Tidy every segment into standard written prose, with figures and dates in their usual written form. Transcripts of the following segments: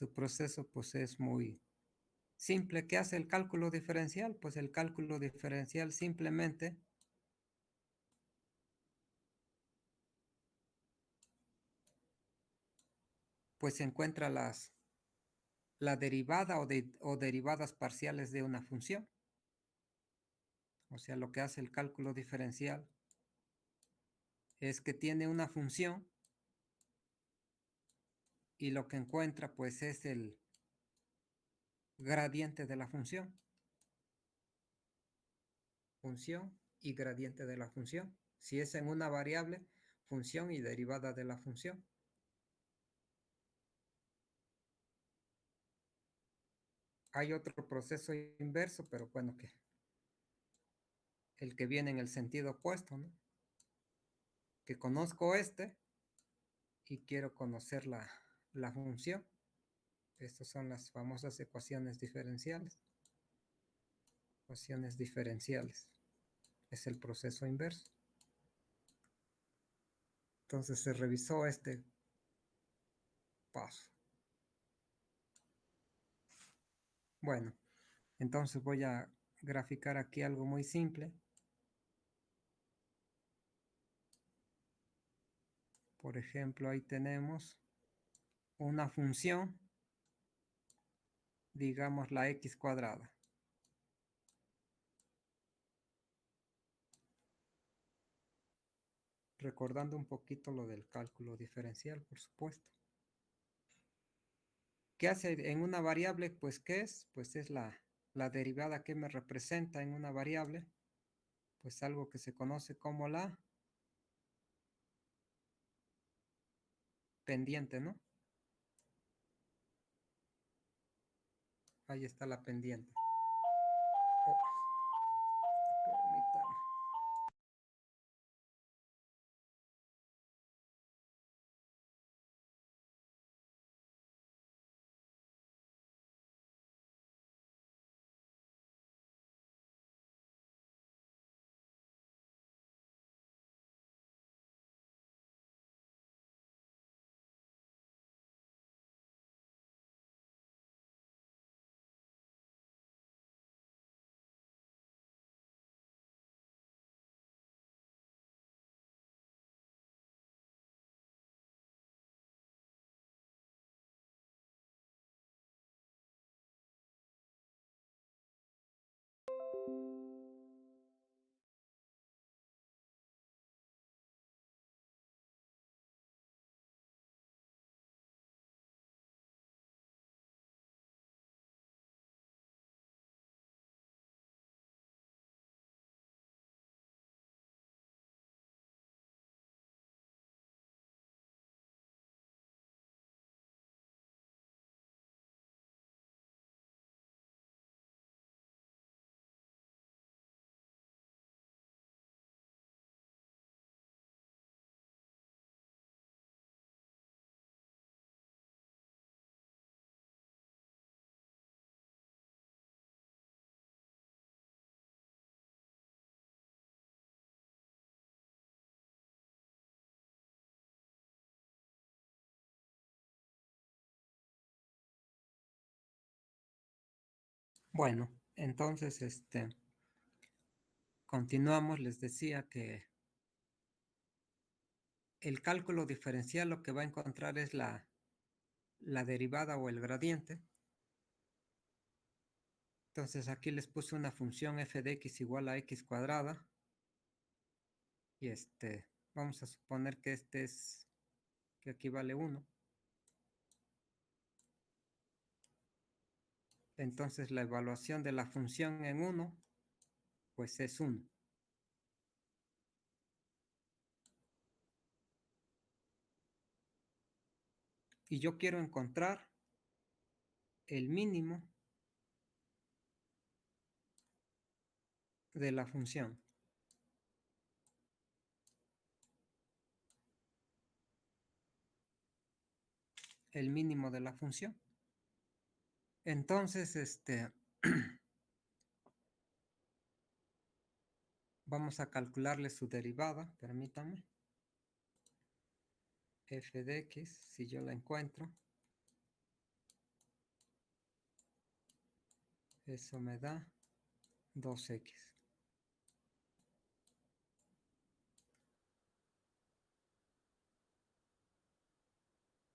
Su proceso pues es muy simple. ¿Qué hace el cálculo diferencial? Pues el cálculo diferencial simplemente pues encuentra la derivada o derivadas parciales de una función. O sea, lo que hace el cálculo diferencial es que tiene una función y lo que encuentra pues es el gradiente de la función. Función y gradiente de la función. Si es en una variable, función y derivada de la función. Hay otro proceso inverso, pero bueno, que el que viene en el sentido opuesto, ¿no? Que conozco este y quiero conocer la función. Estas son las famosas ecuaciones diferenciales. Ecuaciones diferenciales. Es el proceso inverso. Entonces se revisó este paso. Bueno, entonces voy a graficar aquí algo muy simple. Por ejemplo, ahí tenemos una función, digamos la x cuadrada. Recordando un poquito lo del cálculo diferencial, por supuesto. ¿Qué hace en una variable? Pues, ¿qué es? Pues es la derivada que me representa en una variable. Pues algo que se conoce como la pendiente, ¿no? Ahí está la pendiente. Oh, permítame. Bueno, entonces, continuamos. Les decía que el cálculo diferencial lo que va a encontrar es la derivada o el gradiente. Entonces aquí les puse una función f de x igual a x cuadrada. Y vamos a suponer que que aquí vale 1. Entonces la evaluación de la función en 1, pues es 1. Y yo quiero encontrar el mínimo de la función. El mínimo de la función. Entonces, vamos a calcularle su derivada, permítame. F de x, si yo la encuentro. Eso me da 2x.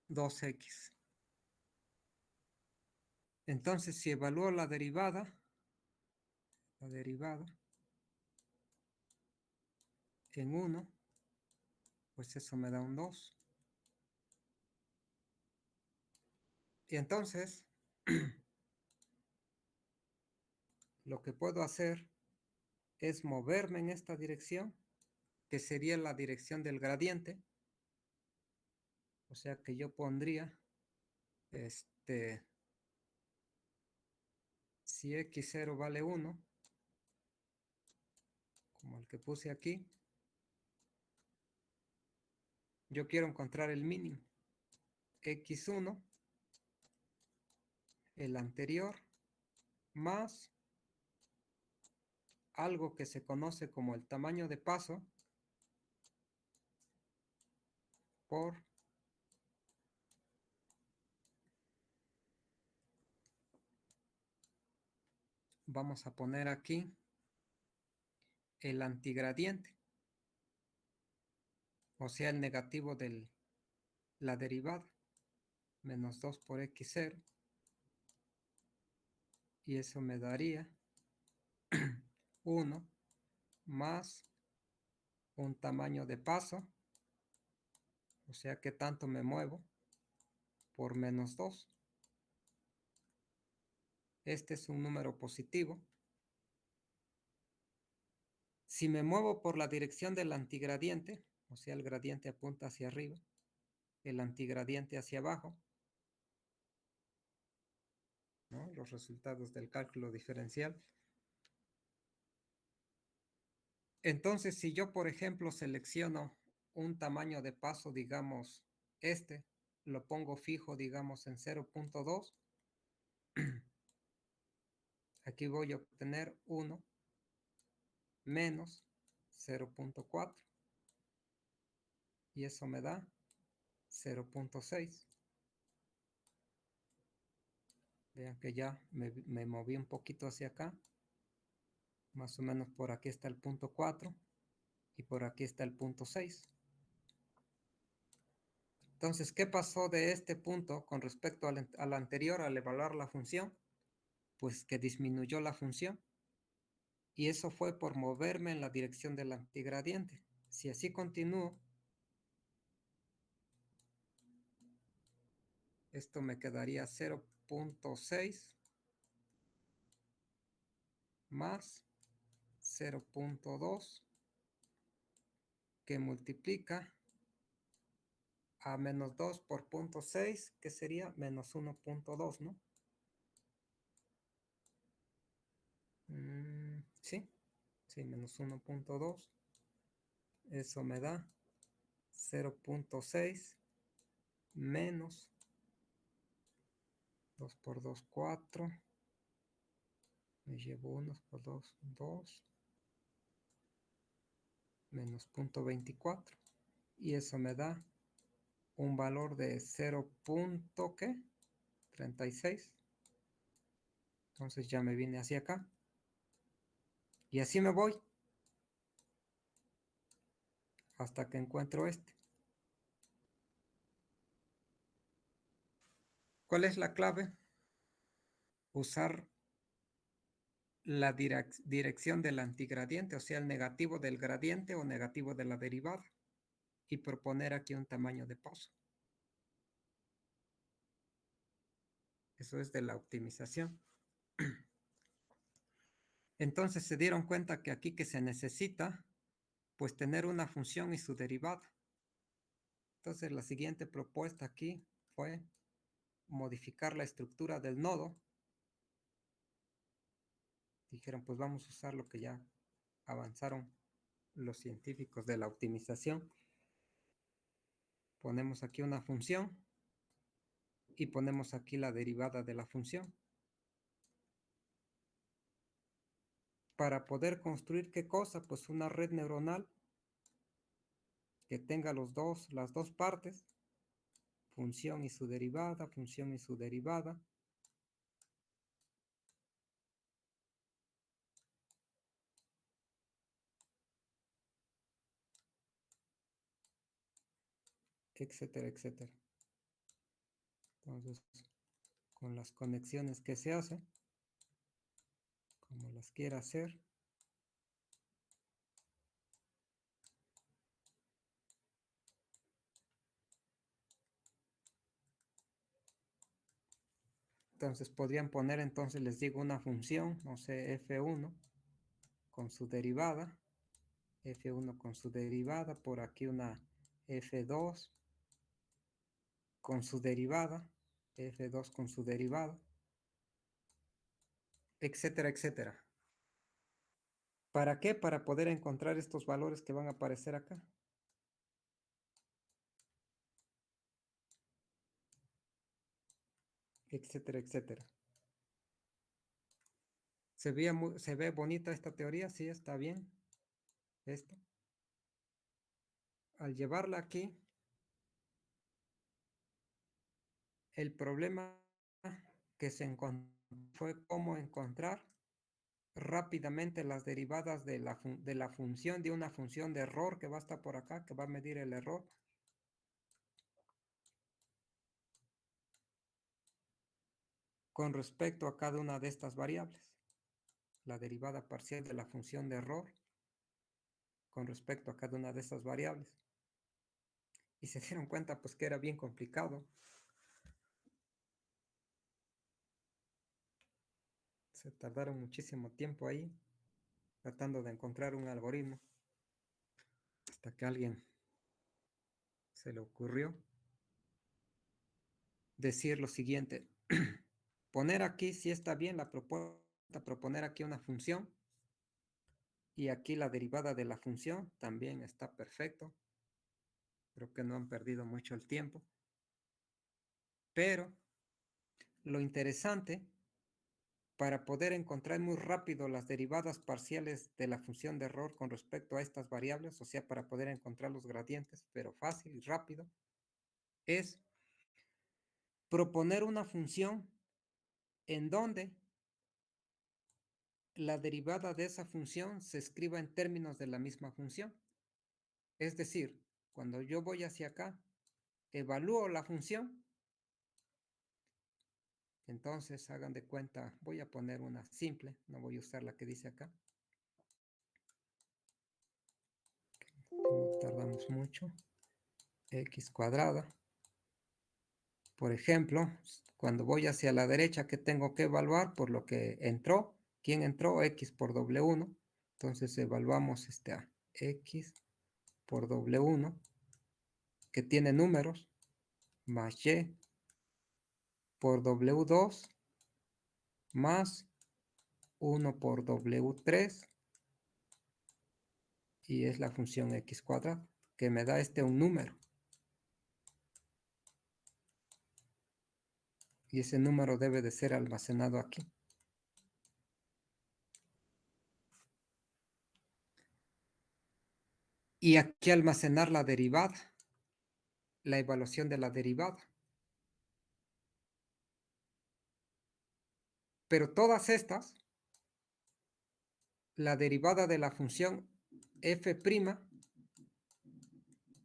2x. Entonces, si evalúo la derivada en 1, pues eso me da un 2. Y entonces, lo que puedo hacer es moverme en esta dirección, que sería la dirección del gradiente. O sea que yo pondría, si x0 vale 1, como el que puse aquí, yo quiero encontrar el mínimo. X1, el anterior, más algo que se conoce como el tamaño de paso por vamos a poner aquí el antigradiente, o sea, el negativo de la derivada, menos 2 por x0, y eso me daría 1 más un tamaño de paso, o sea que tanto me muevo, por menos 2. Este es un número positivo. Si me muevo por la dirección del antigradiente, o sea, el gradiente apunta hacia arriba, el antigradiente hacia abajo, ¿no? Los resultados del cálculo diferencial. Entonces, si yo, por ejemplo, selecciono un tamaño de paso, digamos, lo pongo fijo, digamos, en 0.2, aquí voy a obtener 1 menos 0.4, y eso me da 0.6. Vean que ya me moví un poquito hacia acá. Más o menos por aquí está el punto 4 y por aquí está el punto 6. Entonces, ¿qué pasó de este punto con respecto al anterior al evaluar la función? Pues que disminuyó la función. Y eso fue por moverme en la dirección del antigradiente. Si así continúo, esto me quedaría 0.6 más 0.2 que multiplica a menos 2 por 0.6, que sería menos 1.2, ¿no? Sí, menos 1.2. Eso me da 0.6 menos 2 por 2, 4. Me llevo 1 por 2, 2. Menos 0.24. Y eso me da un valor de 0.36. Entonces ya me vine hacia acá. Y así me voy hasta que encuentro este. ¿Cuál es la clave? Usar la dirección del antigradiente, o sea, el negativo del gradiente o negativo de la derivada, y proponer aquí un tamaño de paso. Eso es de la optimización. Entonces se dieron cuenta que aquí que se necesita, pues tener una función y su derivada. Entonces la siguiente propuesta aquí fue modificar la estructura del nodo. Dijeron, pues vamos a usar lo que ya avanzaron los científicos de la optimización. Ponemos aquí una función y ponemos aquí la derivada de la función. Para poder construir ¿qué cosa? Pues una red neuronal que tenga las dos partes, función y su derivada, función y su derivada. etcétera, etcétera. Entonces, con las conexiones que se hacen, como las quiera hacer, entonces podrían poner, entonces les digo una función, no sé, f1 con su derivada, f1 con su derivada, por aquí una f2 con su derivada, f2 con su derivada, etcétera, etcétera. ¿Para qué? Para poder encontrar estos valores que van a aparecer acá. Etcétera, etcétera. Se ve bonita esta teoría, sí, está bien. Esto. Al llevarla aquí, el problema que se encontró fue cómo encontrar rápidamente las derivadas de la función, de una función de error que va a estar por acá, que va a medir el error, con respecto a cada una de estas variables. La derivada parcial de la función de error con respecto a cada una de estas variables. Y se dieron cuenta pues que era bien complicado. Se tardaron muchísimo tiempo ahí tratando de encontrar un algoritmo hasta que a alguien se le ocurrió decir lo siguiente. Poner aquí, si está bien la propuesta, proponer aquí una función y aquí la derivada de la función también está perfecto. Creo que no han perdido mucho el tiempo. Pero lo interesante para poder encontrar muy rápido las derivadas parciales de la función de error con respecto a estas variables, o sea, para poder encontrar los gradientes, pero fácil y rápido, es proponer una función en donde la derivada de esa función se escriba en términos de la misma función. Es decir, cuando yo voy hacia acá, evalúo la función, entonces hagan de cuenta, voy a poner una simple, no voy a usar la que dice acá. No tardamos mucho. X cuadrada. Por ejemplo, cuando voy hacia la derecha, ¿qué tengo que evaluar? Por lo que entró. ¿Quién entró? X por W1. Entonces evaluamos a X por W1, que tiene números, más Y por W2, más 1 por W3, y es la función X cuadrada, que me da un número. Y ese número debe de ser almacenado aquí. Y aquí almacenar la derivada, la evaluación de la derivada. Pero todas estas, la derivada de la función f',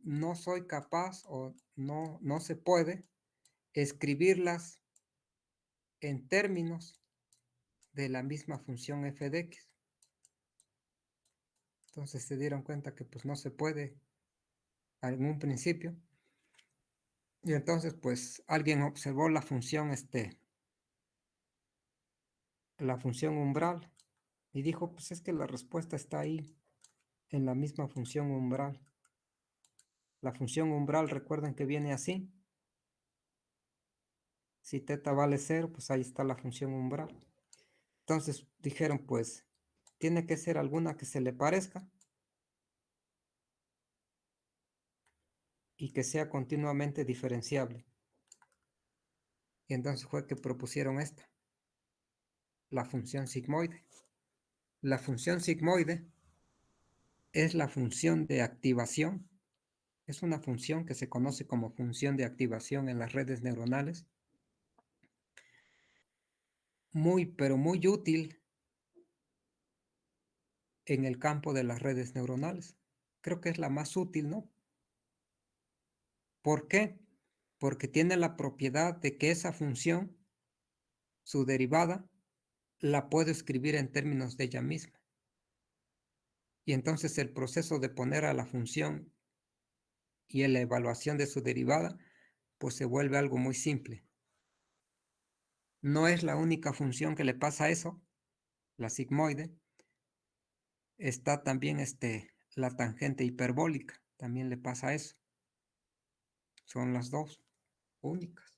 no soy capaz o no se puede escribirlas en términos de la misma función f de x. Entonces se dieron cuenta que pues no se puede en un principio. Y entonces pues alguien observó la función umbral y dijo, pues es que la respuesta está ahí en la misma función umbral. La función umbral, recuerden que viene así. Si teta vale 0, pues ahí está la función umbral. Entonces dijeron, pues, tiene que ser alguna que se le parezca y que sea continuamente diferenciable. Y entonces fue que propusieron esta, la función sigmoide. La función sigmoide es la función de activación. Es una función que se conoce como función de activación en las redes neuronales. Muy, pero muy útil en el campo de las redes neuronales. Creo que es la más útil, ¿no? ¿Por qué? Porque tiene la propiedad de que esa función, su derivada, la puedo escribir en términos de ella misma. Y entonces el proceso de poner a la función y en la evaluación de su derivada, pues se vuelve algo muy simple. No es la única función que le pasa eso, la sigmoide. Está también la tangente hiperbólica, también le pasa eso. Son las dos únicas.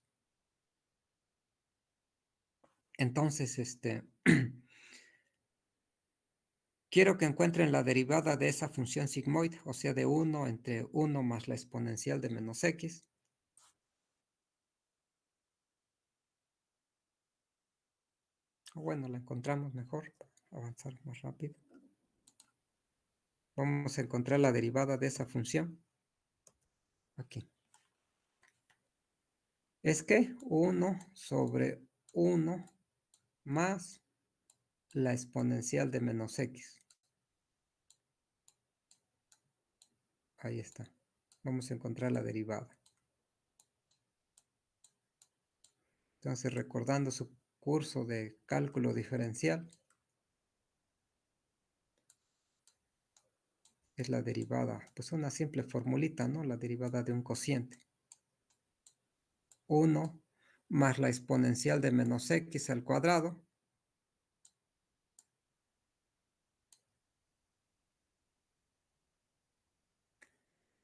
Entonces, quiero que encuentren la derivada de esa función sigmoide, o sea, de 1 entre 1 más la exponencial de menos x. Bueno, la encontramos mejor para avanzar más rápido. Vamos a encontrar la derivada de esa función. Aquí. Es que 1 sobre 1 más la exponencial de menos x. Ahí está. Vamos a encontrar la derivada. Entonces, recordando su curso de cálculo diferencial, es la derivada, pues una simple formulita, ¿no? La derivada de un cociente. 1 más la exponencial de menos x al cuadrado.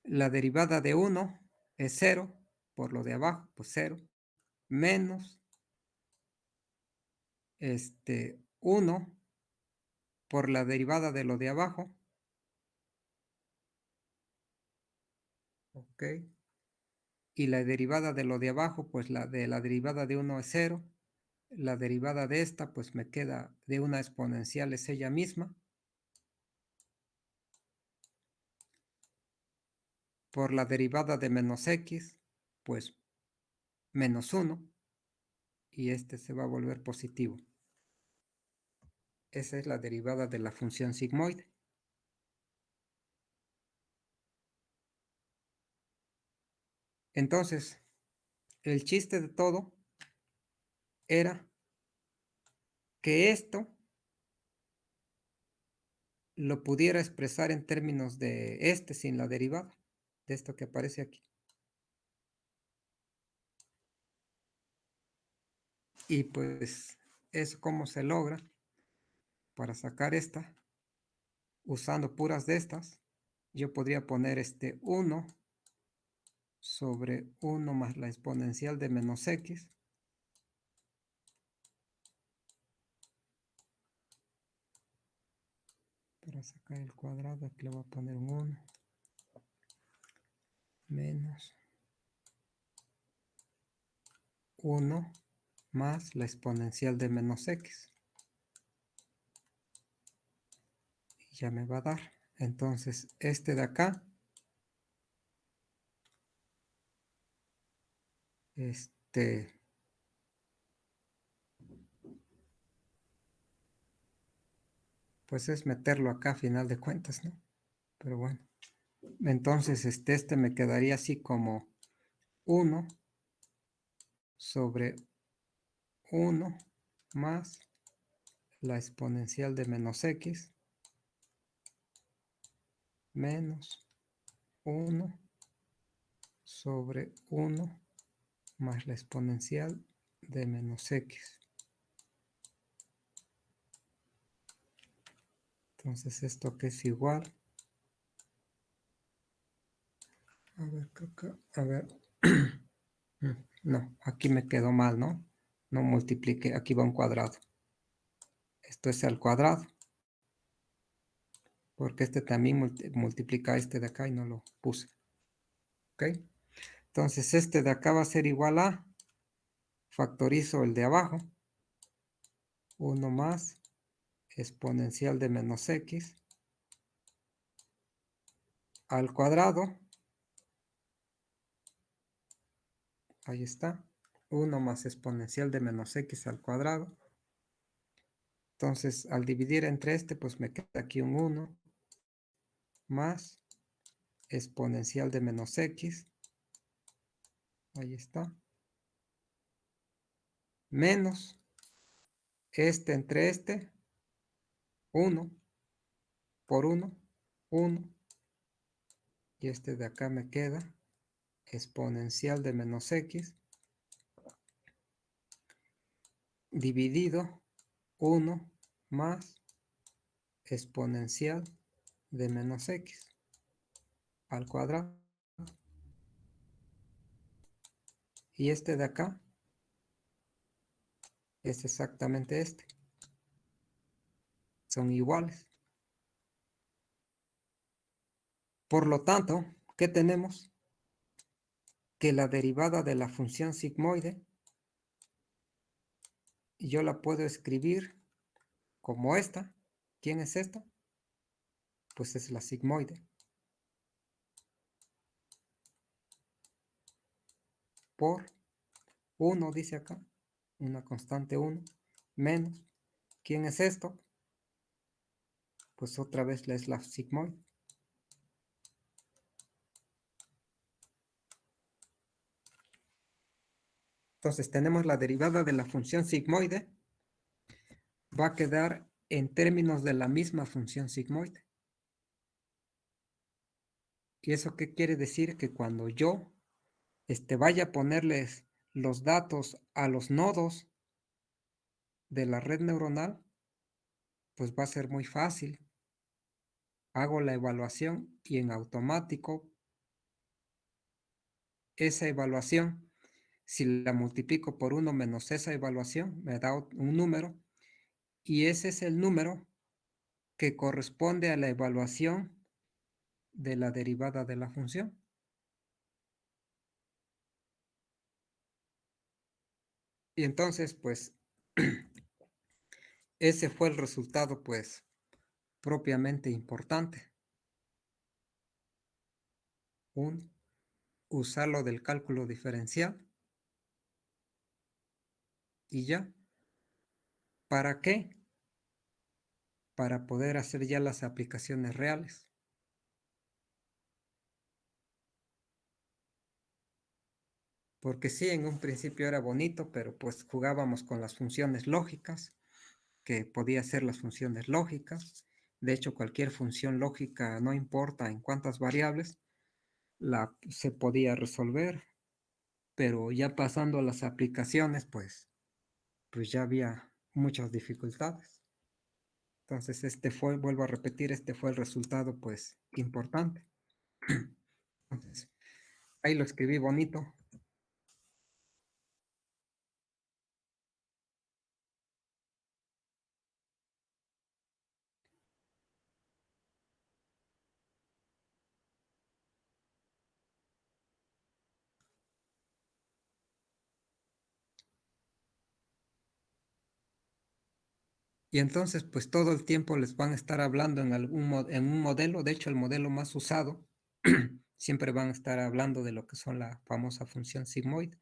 La derivada de 1 es 0, por lo de abajo, pues 0, menos 1 por la derivada de lo de abajo. Ok. Y la derivada de lo de abajo, pues la derivada de 1 es 0. La derivada de esta, pues me queda de una exponencial, es ella misma. Por la derivada de menos x, pues menos 1. Y se va a volver positivo. Esa es la derivada de la función sigmoide. Entonces, el chiste de todo era que esto lo pudiera expresar en términos de sin la derivada, de esto que aparece aquí. Y pues, ¿eso cómo se logra? Para sacar esta, usando puras de estas, yo podría poner 1 sobre 1 más la exponencial de menos x. Para sacar el cuadrado, aquí le voy a poner un 1. Menos 1 más la exponencial de menos x. Y ya me va a dar. Entonces, de acá, pues es meterlo acá a final de cuentas, ¿no? Pero bueno. Entonces, me quedaría así como 1 sobre 1 más la exponencial de menos x menos 1 sobre 1 más la exponencial de menos x. Entonces, esto que es igual. A ver, creo que, a ver. No, aquí me quedó mal, ¿no? No multiplique, aquí va un cuadrado. Esto es al cuadrado. Porque también multiplica de acá y no lo puse. ¿Ok? Entonces, de acá va a ser igual a, factorizo el de abajo. 1 más exponencial de menos x al cuadrado. Ahí está. 1 más exponencial de menos x al cuadrado. Entonces, al dividir entre pues me queda aquí un 1 más exponencial de menos x Ahí está. Menos este entre este, 1 por 1, 1. Y este de acá me queda exponencial de menos x dividido 1 más exponencial de menos x al cuadrado. Y este de acá es exactamente este. Son iguales. Por lo tanto, ¿qué tenemos? Que la derivada de la función sigmoide yo la puedo escribir como esta. ¿Quién es esta? Pues es la sigmoide. Por 1, dice acá, una constante 1, menos. ¿Quién es esto? Pues otra vez es la sigmoide. Entonces tenemos la derivada de la función sigmoide. Va a quedar en términos de la misma función sigmoide. ¿Y eso qué quiere decir? Que cuando yo vaya a ponerles los datos a los nodos de la red neuronal, pues va a ser muy fácil. Hago la evaluación y en automático esa evaluación, si la multiplico por 1 menos esa evaluación, me da un número y ese es el número que corresponde a la evaluación de la derivada de la función. Y entonces, pues, ese fue el resultado, pues, propiamente importante. Usarlo del cálculo diferencial y ya. ¿Para qué? Para poder hacer ya las aplicaciones reales. Porque sí, en un principio era bonito, pero pues jugábamos con las funciones lógicas, que podía ser las funciones lógicas. De hecho, cualquier función lógica, no importa en cuántas variables, se podía resolver, pero ya pasando a las aplicaciones, pues ya había muchas dificultades. Entonces, vuelvo a repetir, este fue el resultado, pues, importante. Entonces, ahí lo escribí bonito. Y entonces, pues todo el tiempo les van a estar hablando en un modelo. De hecho, el modelo más usado, siempre van a estar hablando de lo que son la famosa función sigmoide.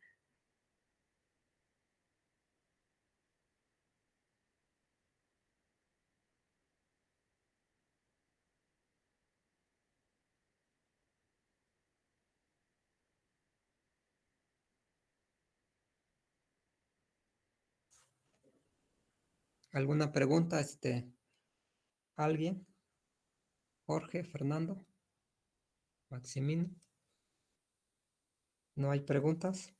¿Alguna pregunta, alguien? Jorge, Fernando, Maximino. ¿No hay preguntas?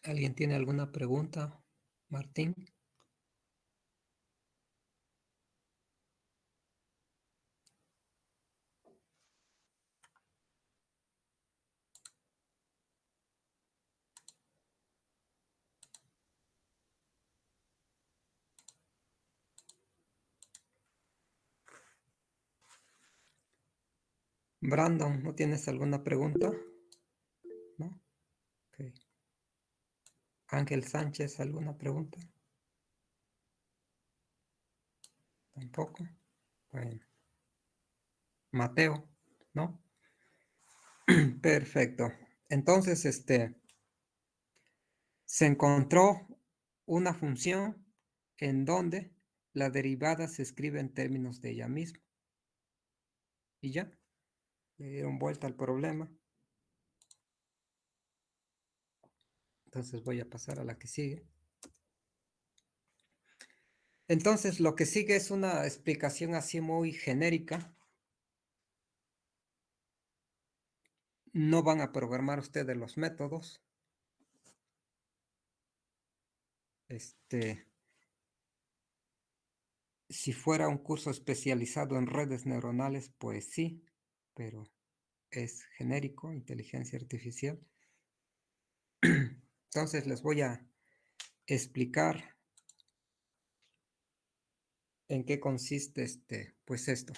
¿Alguien tiene alguna pregunta? Martín. Brandon, ¿no tienes alguna pregunta? ¿No? Okay. Ángel Sánchez, ¿alguna pregunta? Tampoco. Bueno. Mateo, ¿no? Perfecto. Entonces, se encontró una función en donde la derivada se escribe en términos de ella misma. Y ya, le dieron vuelta al problema. Entonces voy a pasar a la que sigue. Entonces, lo que sigue es una explicación así muy genérica. No van a programar ustedes los métodos. Si fuera un curso especializado en redes neuronales, pues sí, pero es genérico, inteligencia artificial. Entonces les voy a explicar en qué consiste pues esto.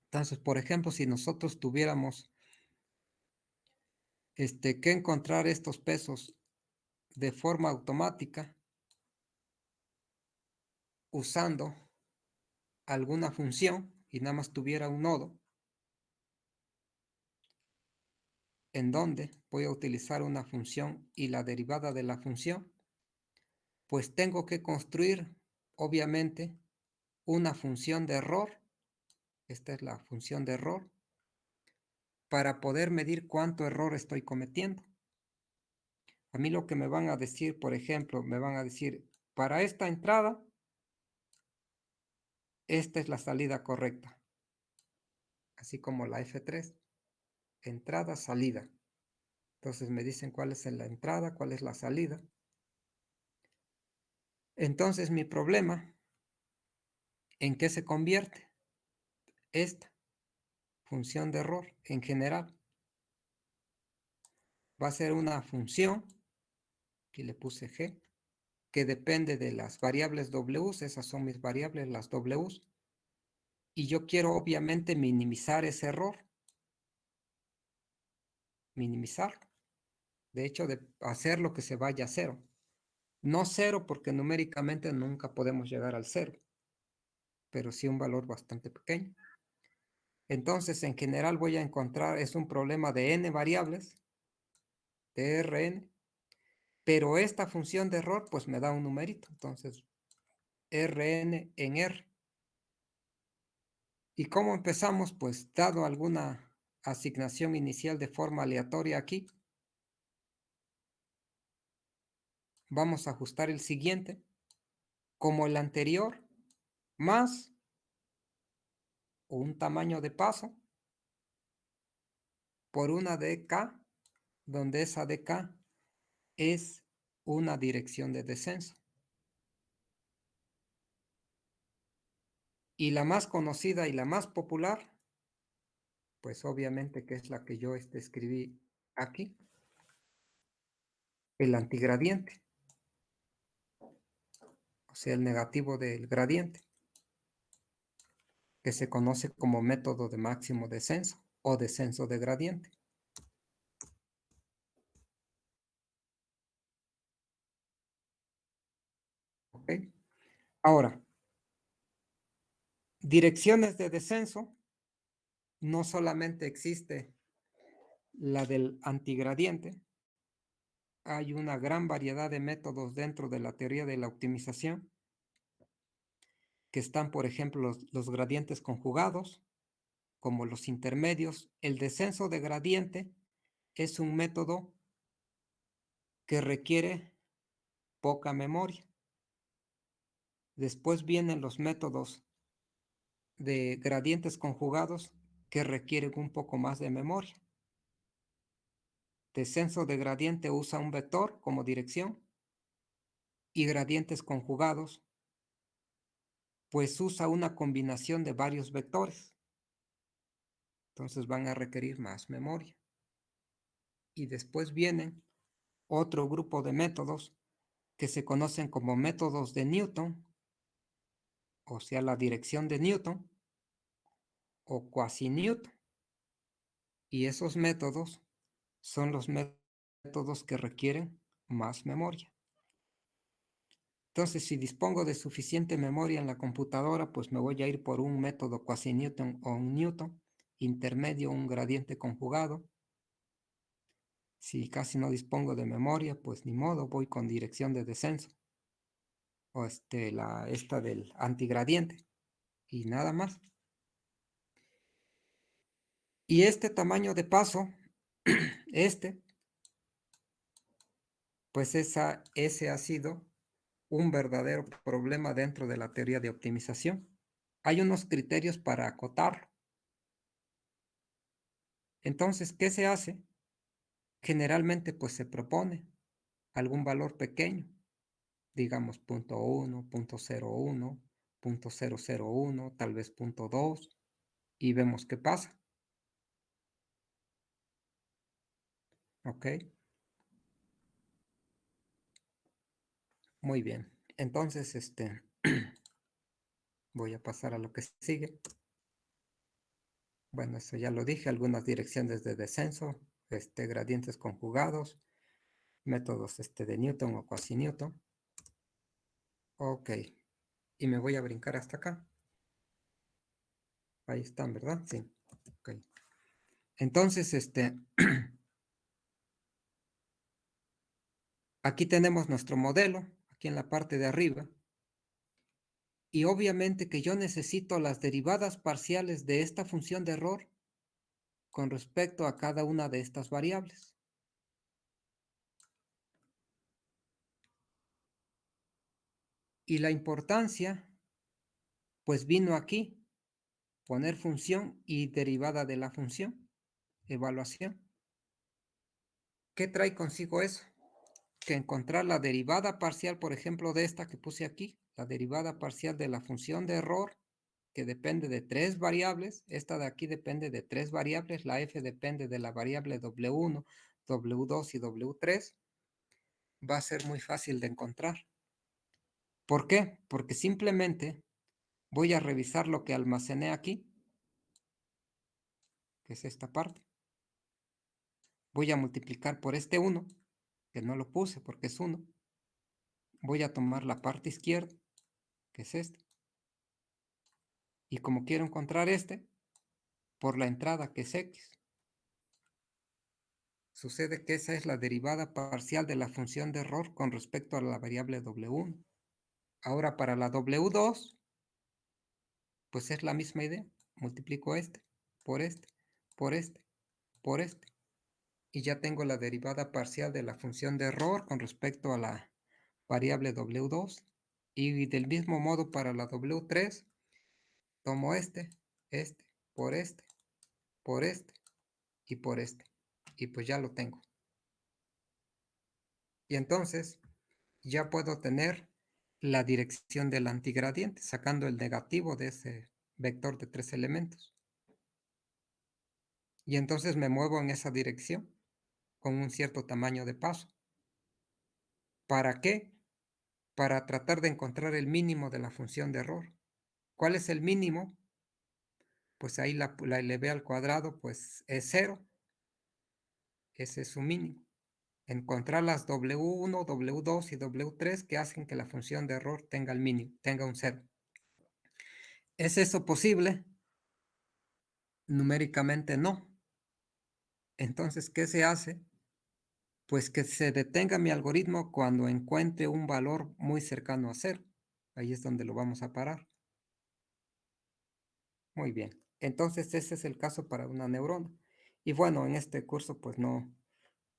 Entonces, por ejemplo, si nosotros tuviéramos que encontrar estos pesos de forma automática usando alguna función y nada más tuviera un nodo en donde voy a utilizar una función y la derivada de la función, pues tengo que construir, obviamente, una función de error. Esta es la función de error para poder medir cuánto error estoy cometiendo. A mí lo que me van a decir, por ejemplo, me van a decir, para esta entrada, esta es la salida correcta. Así como la F3, entrada, salida. Entonces me dicen cuál es la entrada, cuál es la salida. Entonces mi problema, ¿en qué se convierte? Esta función de error en general va a ser una función, que le puse G, que depende de las variables W, esas son mis variables, las W, y yo quiero obviamente minimizar ese error, minimizarlo, de hecho de hacer lo que se vaya a cero. No cero porque numéricamente nunca podemos llegar al cero, pero sí un valor bastante pequeño. Entonces, en general voy a encontrar, es un problema de n variables, de Rn, pero esta función de error pues me da un numerito, entonces Rn en R. ¿Y cómo empezamos? Pues dado alguna asignación inicial de forma aleatoria aquí, vamos a ajustar el siguiente, como el anterior, más un tamaño de paso por una dk, donde esa dk es una dirección de descenso. Y la más conocida y la más popular, pues obviamente que es la que yo escribí aquí, el antigradiente, o sea, el negativo del gradiente, que se conoce como método de máximo descenso o descenso de gradiente. ¿Ok? Ahora, direcciones de descenso, no solamente existe la del antigradiente, hay una gran variedad de métodos dentro de la teoría de la optimización, que están, por ejemplo, los gradientes conjugados, como los intermedios. El descenso de gradiente es un método que requiere poca memoria. Después vienen los métodos de gradientes conjugados que requieren un poco más de memoria. Descenso de gradiente usa un vector como dirección y gradientes conjugados pues usa una combinación de varios vectores. Entonces van a requerir más memoria. Y después vienen otro grupo de métodos que se conocen como métodos de Newton, o sea, la dirección de Newton o quasi-Newton. Y esos métodos son los métodos que requieren más memoria. Entonces, si dispongo de suficiente memoria en la computadora, pues me voy a ir por un método quasi-Newton o un Newton, intermedio, un gradiente conjugado. Si casi no dispongo de memoria, pues ni modo, voy con dirección de descenso. O esta del antigradiente. Y nada más. Y este tamaño de paso, pues ese ha sido un verdadero problema dentro de la teoría de optimización. Hay unos criterios para acotarlo. Entonces, ¿qué se hace? Generalmente, pues se propone algún valor pequeño, digamos 0.1, 0.01, 0.001, tal vez 0.2, y vemos qué pasa. ¿Ok? Muy bien. Entonces, voy a pasar a lo que sigue. Bueno, eso ya lo dije, algunas direcciones de descenso, gradientes conjugados, métodos de Newton o quasi-Newton. Ok, y me voy a brincar hasta acá. Ahí están, ¿verdad? Sí. Ok. Entonces, aquí tenemos nuestro modelo, aquí en la parte de arriba. Y obviamente que yo necesito las derivadas parciales de esta función de error con respecto a cada una de estas variables. Y la importancia, pues vino aquí, poner función y derivada de la función, evaluación. ¿Qué trae consigo eso? Que encontrar la derivada parcial, por ejemplo, de esta que puse aquí, la derivada parcial de la función de error, que depende de tres variables. Esta de aquí depende de tres variables. La f depende de la variable W1, W2 y W3. Va a ser muy fácil de encontrar. ¿Por qué? Porque simplemente voy a revisar lo que almacené aquí, que es esta parte. Voy a multiplicar por este 1, que no lo puse porque es 1. Voy a tomar la parte izquierda, que es esta. Y como quiero encontrar por la entrada, que es x. Sucede que esa es la derivada parcial de la función de error con respecto a la variable W1. Ahora para la W2, pues es la misma idea. Multiplico por este, por este, por este. Y ya tengo la derivada parcial de la función de error con respecto a la variable W2. Y del mismo modo para la W3, tomo este, por este, por este y por este. Y pues ya lo tengo. Y entonces ya puedo tener la dirección del antigradiente, sacando el negativo de ese vector de tres elementos. Y entonces me muevo en esa dirección con un cierto tamaño de paso. ¿Para qué? Para tratar de encontrar el mínimo de la función de error. ¿Cuál es el mínimo? Pues ahí la elevé al cuadrado, pues es 0. Ese es su mínimo. Encontrar las W1, W2 y W3 que hacen que la función de error tenga el mínimo, tenga un 0. ¿Es eso posible? Numéricamente no. Entonces, ¿qué se hace? Pues que se detenga mi algoritmo cuando encuentre un valor muy cercano a 0. Ahí es donde lo vamos a parar. Muy bien. Entonces, ese es el caso para una neurona. Y bueno, en este curso pues no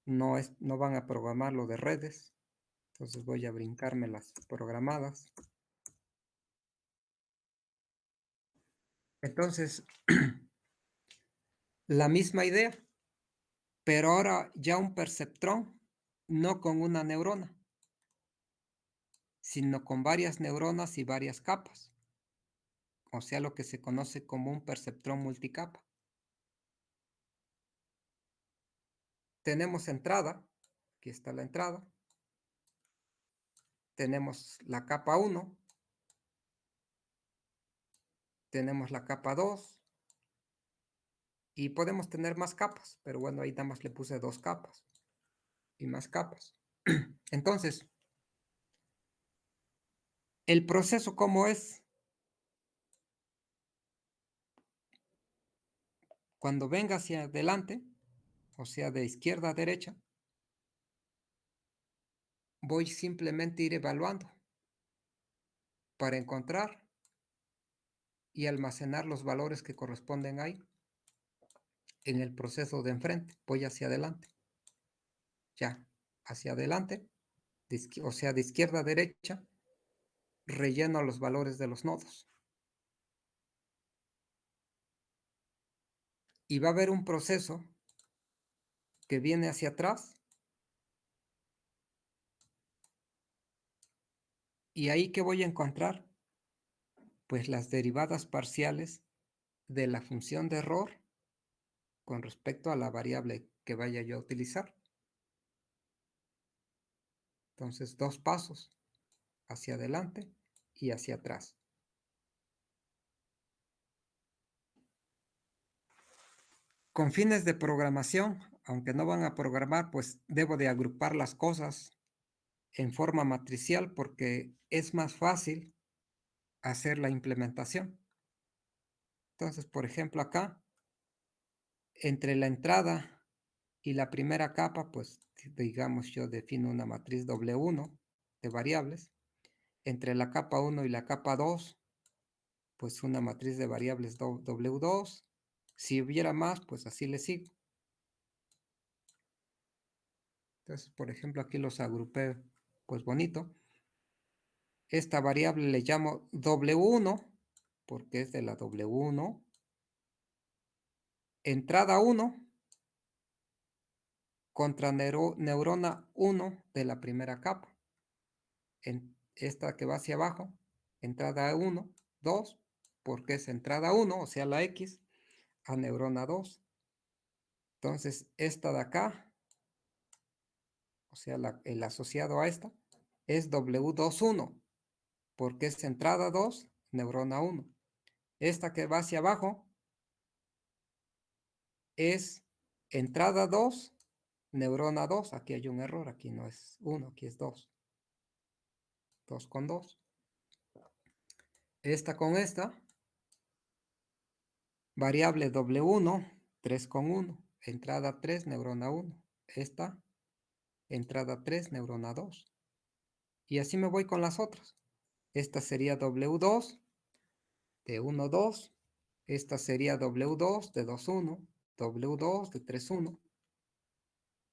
van a programar lo de redes. Entonces voy a brincarme las programadas. Entonces, la misma idea, pero ahora ya un perceptrón, no con una neurona, sino con varias neuronas y varias capas. O sea, lo que se conoce como un perceptrón multicapa. Tenemos entrada, aquí está la entrada. Tenemos la capa 1, tenemos la capa 2 y podemos tener más capas, pero bueno, ahí nada más le puse 2 capas y más capas. Entonces, El proceso, ¿cómo es? Cuando venga hacia adelante, o sea, de izquierda a derecha, voy simplemente a ir evaluando para encontrar y almacenar los valores que corresponden ahí en el proceso de enfrente. Voy hacia adelante, ya, hacia adelante, o sea, de izquierda a derecha, relleno los valores de los nodos. Y va a haber un proceso que viene hacia atrás. ¿Y ahí qué voy a encontrar? Pues las derivadas parciales de la función de error con respecto a la variable que vaya yo a utilizar. Entonces, dos pasos, hacia adelante y hacia atrás. Con fines de programación, aunque no van a programar, pues debo de agrupar las cosas en forma matricial porque es más fácil hacer la implementación. Entonces, por ejemplo, acá, entre la entrada y la primera capa, pues digamos yo defino una matriz W1 de variables. Entre la capa 1 y la capa 2, pues una matriz de variables W2. Si hubiera más, pues así le sigo. Entonces, por ejemplo, aquí los agrupé, pues bonito. Esta variable le llamo W1, porque es de la W1. Entrada 1 contra neurona 1 de la primera capa. En esta que va hacia abajo, entrada 1, 2, porque es entrada 1, o sea, la X, a neurona 2. Entonces, esta de acá, o sea, el asociado a esta, es W21, porque es entrada 2, neurona 1. Esta que va hacia abajo es entrada 2, neurona 2. Aquí hay un error, aquí no es 1, aquí es 2. 2 con 2. Esta con esta, variable W1, 3 con 1. Entrada 3, neurona 1. Esta, entrada 3, neurona 2. Y así me voy con las otras. Esta sería W2 de 1, 2. Esta sería W2 de 2, 1. W2 de 3, 1.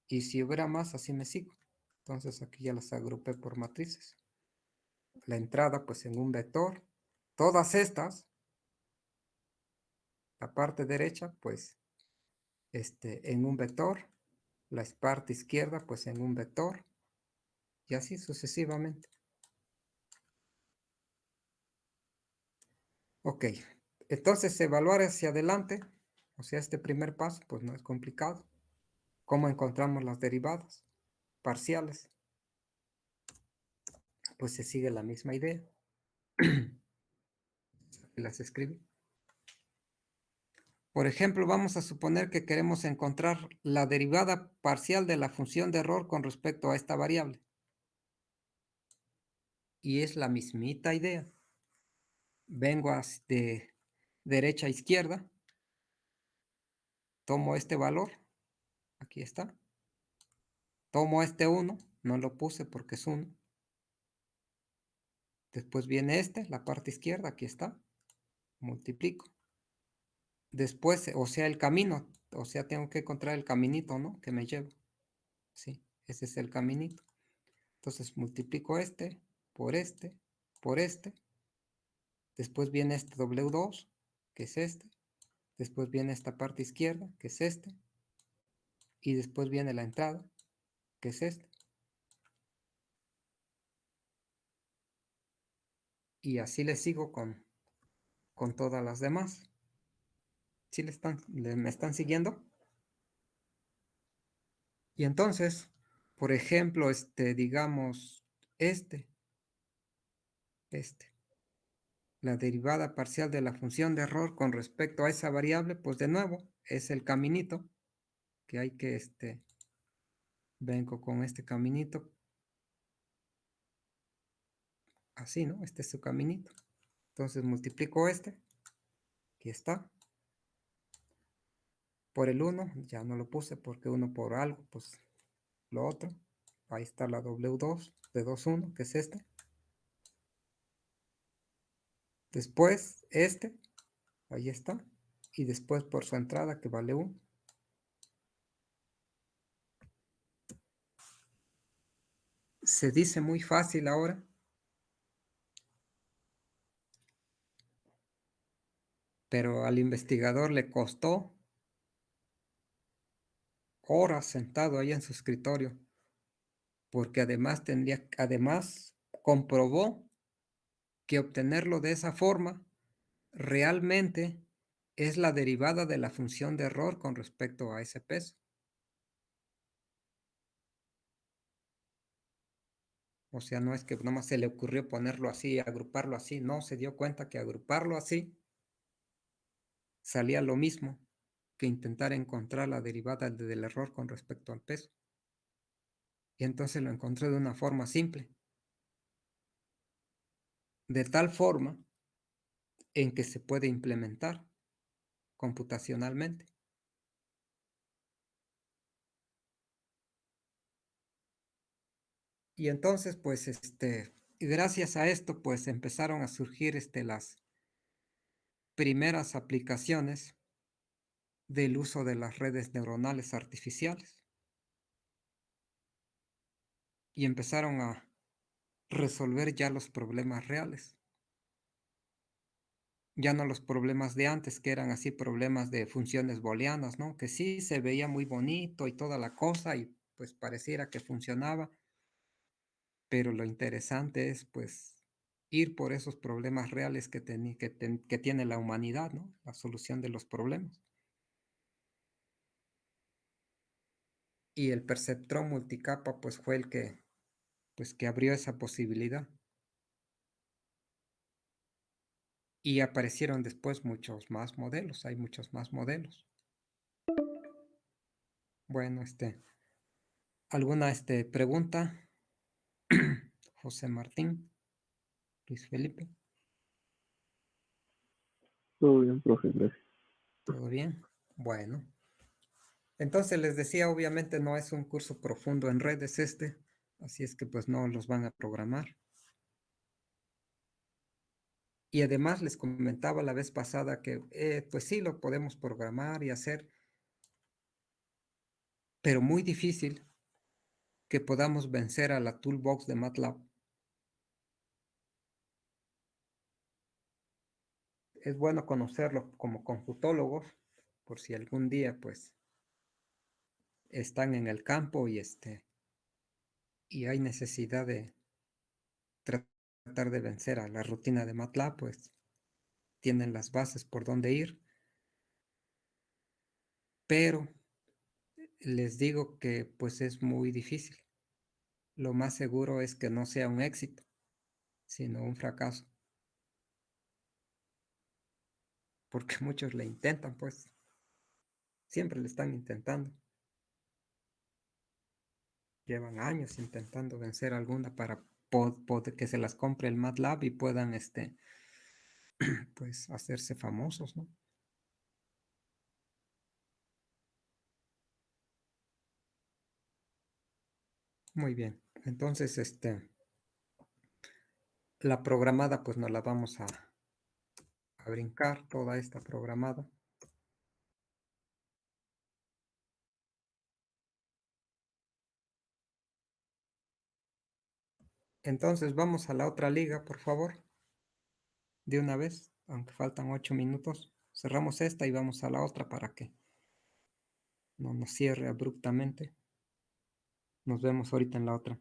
Y si hubiera más, así me sigo. Entonces aquí ya las agrupé por matrices. La entrada pues en un vector. Todas estas, la parte derecha pues en un vector. La parte izquierda pues en un vector. Y así sucesivamente. Ok, entonces evaluar hacia adelante, o sea, este primer paso, pues no es complicado. ¿Cómo encontramos las derivadas parciales? Pues se sigue la misma idea. Las escribo. Por ejemplo, vamos a suponer que queremos encontrar la derivada parcial de la función de error con respecto a esta variable. Y es la mismita idea. Vengo de derecha a izquierda, tomo este valor, aquí está. Tomo este 1, no lo puse porque es 1. Después viene la parte izquierda, aquí está. Multiplico. Después, o sea, el camino, o sea, tengo que encontrar el caminito, ¿no? Que me llevo. Sí, ese es el caminito. Entonces multiplico por este, por este. Después viene este W2, que es este. Después viene esta parte izquierda, que es este. Y después viene la entrada, que es este. Y así le sigo con todas las demás. ¿Sí me están siguiendo? Y entonces, por ejemplo, digamos, este, la derivada parcial de la función de error con respecto a esa variable, pues de nuevo, es el caminito que hay que, vengo con este caminito así, ¿no? Este es su caminito. Entonces multiplico este, aquí está, por el 1, ya no lo puse porque 1 por algo, pues lo otro. Ahí está la W2 de 2,1, que es este. Después este, ahí está. Y después por su entrada, que vale 1. Se dice muy fácil ahora, pero al investigador le costó horas sentado ahí en su escritorio, porque además comprobó que obtenerlo de esa forma realmente es la derivada de la función de error con respecto a ese peso. O sea, no es que nomás se le ocurrió ponerlo así, agruparlo así, no, se dio cuenta que agruparlo así salía lo mismo que intentar encontrar la derivada del error con respecto al peso. Y entonces lo encontré de una forma simple, de tal forma en que se puede implementar computacionalmente. Y entonces, pues, gracias a esto, pues empezaron a surgir las primeras aplicaciones del uso de las redes neuronales artificiales y empezaron a resolver ya los problemas reales, ya no los problemas de antes, que eran así problemas de funciones booleanas, ¿no? Que sí se veía muy bonito y toda la cosa y pues pareciera que funcionaba, pero lo interesante es pues ir por esos problemas reales que tiene la humanidad, ¿no? La solución de los problemas. Y el perceptrón multicapa pues fue el que abrió esa posibilidad. Y aparecieron después muchos más modelos, hay muchos más modelos. Bueno, ¿alguna pregunta? José Martín, Luis Felipe, Todo bien, profe, gracias. ¿todo bien? Bueno, entonces les decía, obviamente no es un curso profundo en redes así es que pues no los van a programar. Y además les comentaba la vez pasada que pues sí lo podemos programar y hacer, pero muy difícil que podamos vencer a la toolbox de MATLAB. Es bueno conocerlo como computólogos, por si algún día pues están en el campo y hay necesidad de tratar de vencer a la rutina de MATLAB, pues tienen las bases por dónde ir, pero les digo que pues es muy difícil. Lo más seguro es que no sea un éxito, sino un fracaso, porque muchos le intentan, pues siempre le están intentando. Llevan años intentando vencer alguna para que se las compre el MATLAB y puedan pues hacerse famosos, ¿no? Muy bien. Entonces, la programada, pues nos la vamos a brincar, toda esta programada. Entonces, vamos a la otra liga, por favor, de una vez, aunque faltan 8 minutos. Cerramos esta y vamos a la otra para que no nos cierre abruptamente. Nos vemos ahorita en la otra.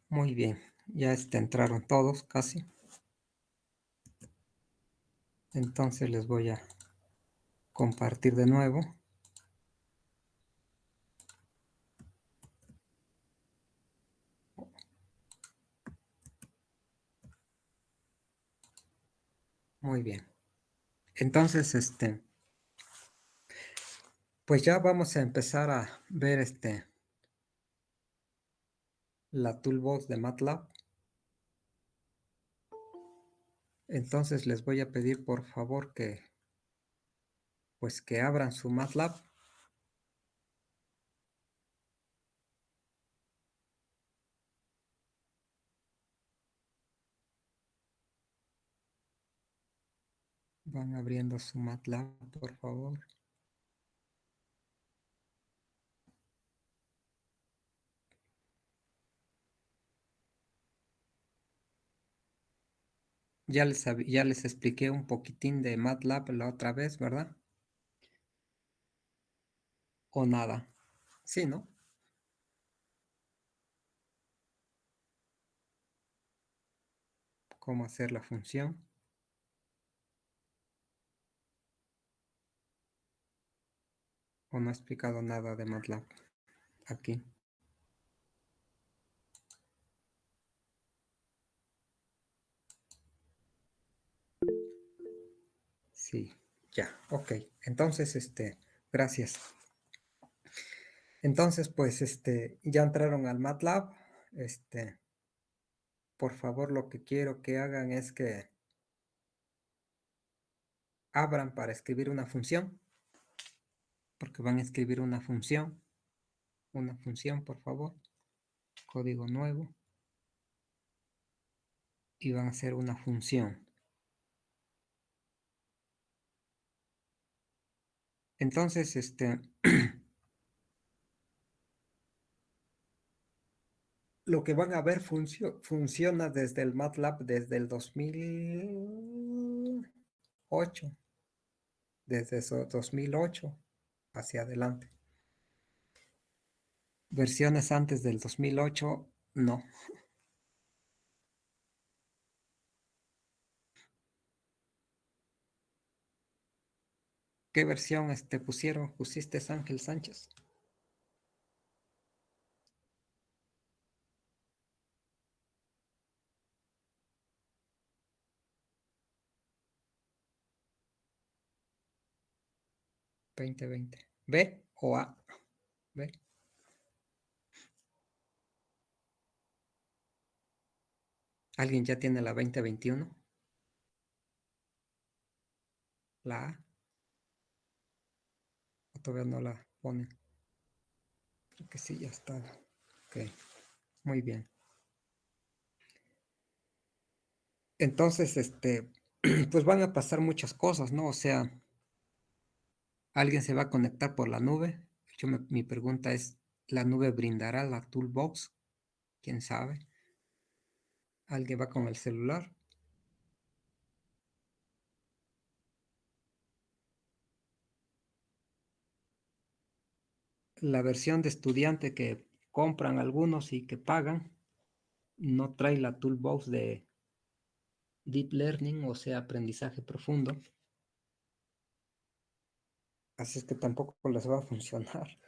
Muy bien, ya entraron todos casi. Entonces les voy a compartir de nuevo. Muy bien. Entonces, pues ya vamos a empezar a ver la toolbox de MATLAB. Entonces les voy a pedir por favor que pues que abran su MATLAB. Van abriendo su MATLAB, por favor. Ya les expliqué un poquitín de MATLAB la otra vez, ¿verdad? O nada. Sí, ¿no? Cómo hacer la función. O no he explicado nada de MATLAB aquí. Sí, ya, ok. Entonces, gracias. Entonces, pues, ya entraron al MATLAB. Por favor, lo que quiero que hagan es que abran para escribir una función, porque van a escribir una función, por favor, código nuevo, y van a hacer una función. Entonces, lo que van a ver funciona desde el MATLAB desde el 2008, desde 2008 hacia adelante. Versiones antes del 2008, no. ¿Qué versión pusiste Ángel Sánchez? ¿2020? ¿B o A? ¿B? ¿Alguien ya tiene la 2021? ¿La A? ¿O todavía no la ponen? Creo que sí, ya está. Ok, muy bien. Entonces, pues van a pasar muchas cosas, ¿no? O sea, alguien se va a conectar por la nube. Mi pregunta es, ¿la nube brindará la toolbox? ¿Quién sabe? ¿Alguien va con el celular? La versión de estudiante que compran algunos y que pagan no trae la toolbox de Deep Learning, o sea, aprendizaje profundo. Así es que tampoco les va a funcionar.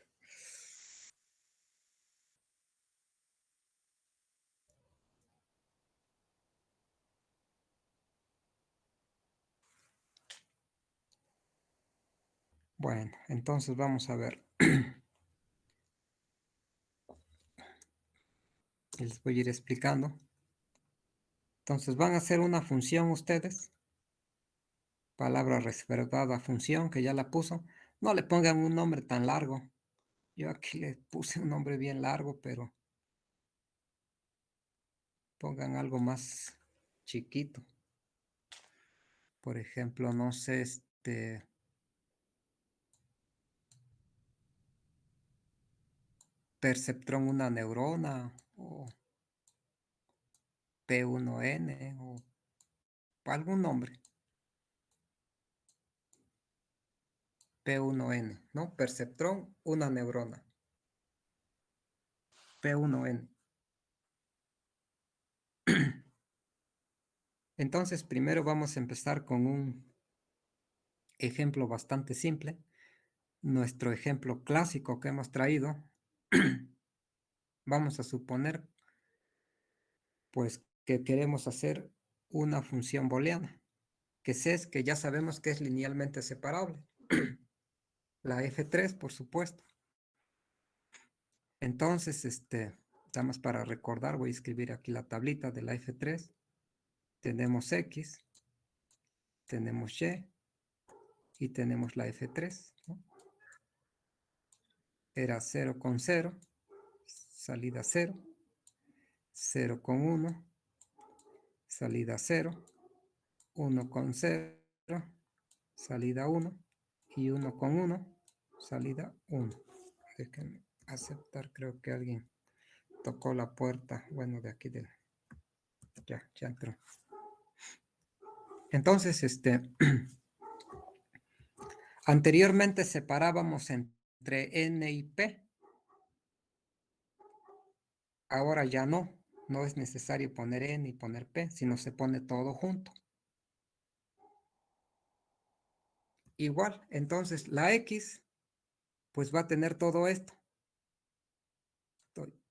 Bueno, entonces vamos a ver. Les voy a ir explicando. Entonces van a hacer una función ustedes. Palabra reservada función, que ya la puso. No le pongan un nombre tan largo. Yo aquí le puse un nombre bien largo, pero pongan algo más chiquito. Por ejemplo, no sé, perceptrón una neurona o P1N o algún nombre. P1N, ¿no? Perceptrón una neurona. P1N. Entonces, primero vamos a empezar con un ejemplo bastante simple. Nuestro ejemplo clásico que hemos traído. Vamos a suponer, pues, que queremos hacer una función booleana, que ya sabemos que es linealmente separable. La F3, por supuesto. Entonces, nada más para recordar, voy a escribir aquí la tablita de la F3. Tenemos X, tenemos Y y tenemos la F3, ¿no? Era 0 con 0, salida 0, 0 con 1, salida 0, 1 con 0, salida 1 y 1 con 1, salida 1. Déjenme aceptar, creo que alguien tocó la puerta, bueno, de aquí del... Ya entró. Entonces, anteriormente separábamos entre N y P. Ahora ya no es necesario poner N y poner P, sino se pone todo junto. Igual, entonces la X, pues va a tener todo esto.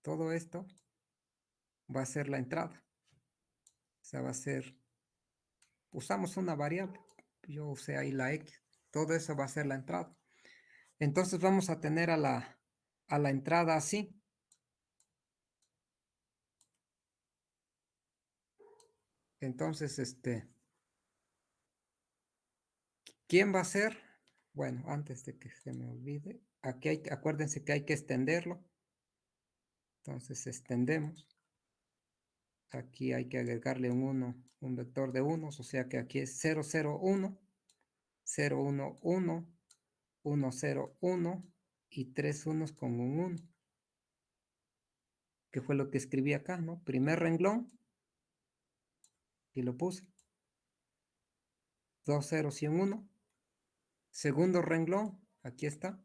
Todo esto va a ser la entrada. O sea, va a ser, usamos una variable. Yo usé ahí la X. Todo eso va a ser la entrada. Entonces vamos a tener a la entrada así. Entonces, ¿quién va a ser? Bueno, antes de que se me olvide, aquí acuérdense que hay que extenderlo. Entonces extendemos. Aquí hay que agregarle un 1, un vector de unos, o sea que aquí es 0, 0, 1, 0, 1, 1, 1, 0, 1 y 3 unos con un 1. Que fue lo que escribí acá, ¿no? Primer renglón y lo puse. 2 ceros y un 1. Segundo renglón, aquí está.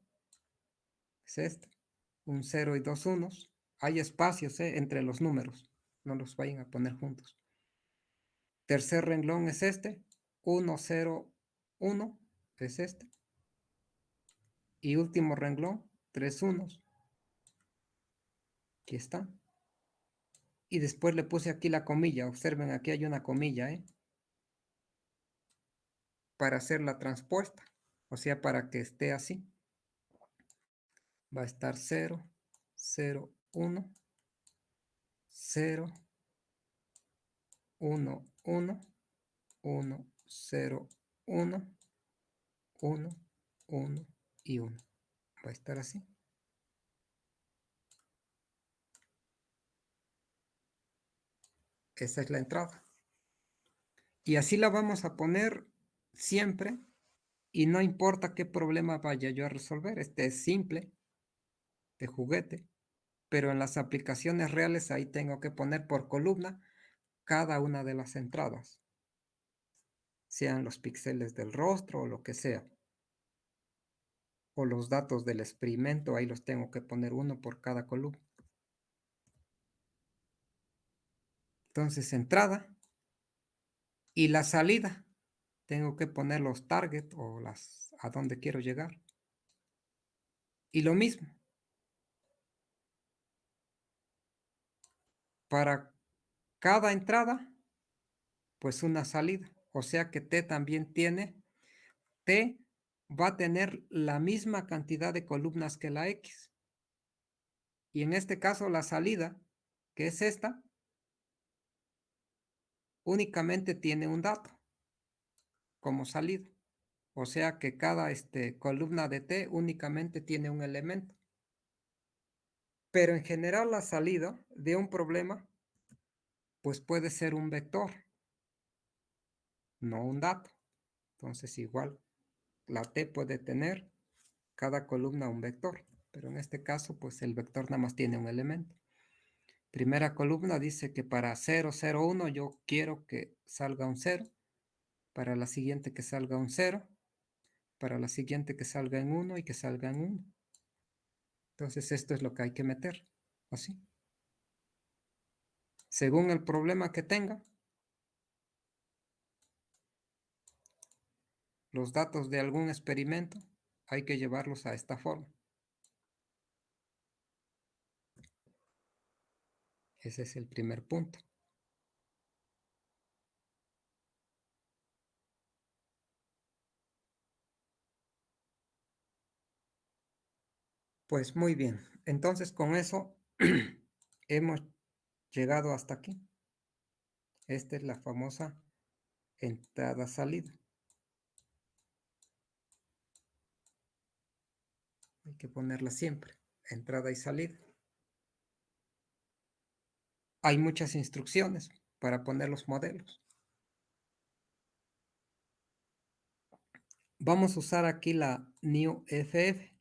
Es este. Un 0 y dos unos. Hay espacios entre los números. No los vayan a poner juntos. Tercer renglón es este. 1, 0, 1 es este. Y último renglón, 3 unos. Aquí está. Y después le puse aquí la comilla. Observen, aquí hay una comilla, para hacer la transpuesta. O sea, para que esté así. Va a estar 0, 0, 1, 0, 1, 1, 1, 0, 1, 1, 1 y 1. Va a estar así. Esa es la entrada. Y así la vamos a poner siempre. Y no importa qué problema vaya yo a resolver. Este es simple, de juguete. Pero en las aplicaciones reales ahí tengo que poner por columna cada una de las entradas. Sean los píxeles del rostro o lo que sea. O los datos del experimento, ahí los tengo que poner uno por cada columna. Entonces, entrada y la salida. Tengo que poner los target o a donde quiero llegar. Y lo mismo. Para cada entrada, pues una salida. O sea que T también T va a tener la misma cantidad de columnas que la X. Y en este caso la salida, que es esta, únicamente tiene un dato como salida. O sea que cada columna de T únicamente tiene un elemento. Pero en general la salida de un problema pues puede ser un vector, no un dato. Entonces igual la T puede tener cada columna un vector, pero en este caso pues el vector nada más tiene un elemento. Primera columna dice que para 0, 0, 1 yo quiero que salga un 0, para la siguiente que salga un 0, para la siguiente que salga en 1 y que salga en 1. Entonces esto es lo que hay que meter, así. según el problema que tenga, los datos de algún experimento, hay que llevarlos a esta forma. Ese es el primer punto. Pues muy bien. Entonces con eso hemos llegado hasta aquí. Esta es la famosa entrada-salida. Hay que ponerla siempre. Entrada y salida. Hay muchas instrucciones para poner los modelos. Vamos a usar aquí la NewFF.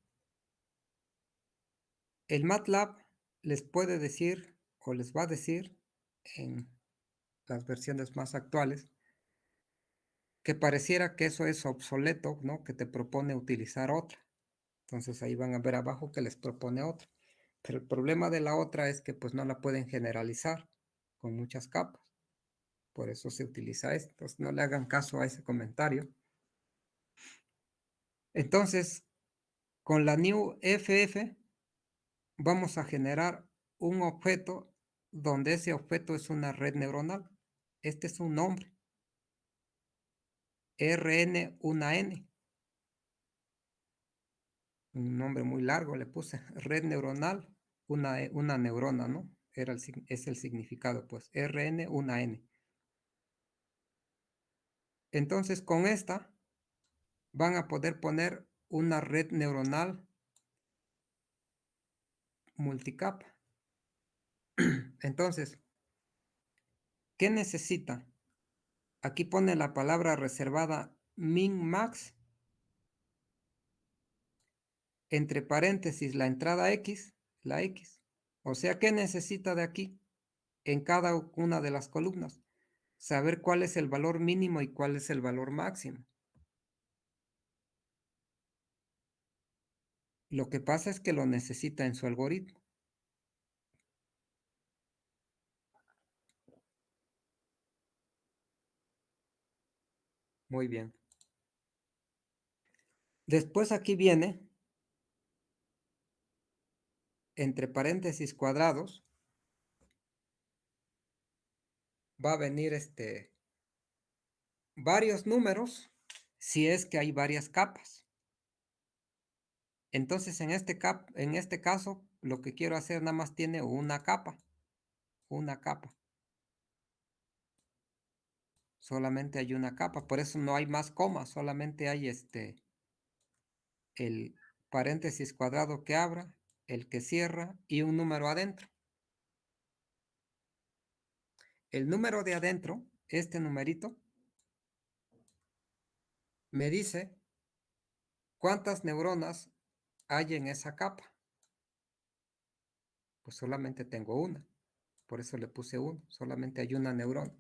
El MATLAB les puede decir o les va a decir en las versiones más actuales que pareciera que eso es obsoleto, ¿no? Que te propone utilizar otra. Entonces ahí van a ver abajo que les propone otra. Pero el problema de la otra es que pues no la pueden generalizar con muchas capas. Por eso se utiliza esto. Entonces no le hagan caso a ese comentario. Entonces, con la NewFF vamos a generar un objeto donde ese objeto es una red neuronal. Este es un nombre. RN1N. Un nombre muy largo le puse. Red neuronal, una neurona, ¿no? Es el significado, pues. RN1N. Entonces, con esta van a poder poner una red neuronal multicapa. Entonces, ¿qué necesita? Aquí pone la palabra reservada min-max, entre paréntesis la entrada X, la X. O sea, ¿qué necesita de aquí? En cada una de las columnas. Saber cuál es el valor mínimo y cuál es el valor máximo. Lo que pasa es que lo necesita en su algoritmo. Muy bien. Después aquí viene, entre paréntesis cuadrados, va a venir varios números si es que hay varias capas. Entonces en este caso lo que quiero hacer nada más tiene una capa. Una capa. Solamente hay una capa. Por eso no hay más comas. Solamente hay el paréntesis cuadrado que abra, el que cierra y un número adentro. El número de adentro, este numerito, me dice cuántas neuronas hay en esa capa. Pues solamente tengo una. Por eso le puse uno. Solamente hay una neurona.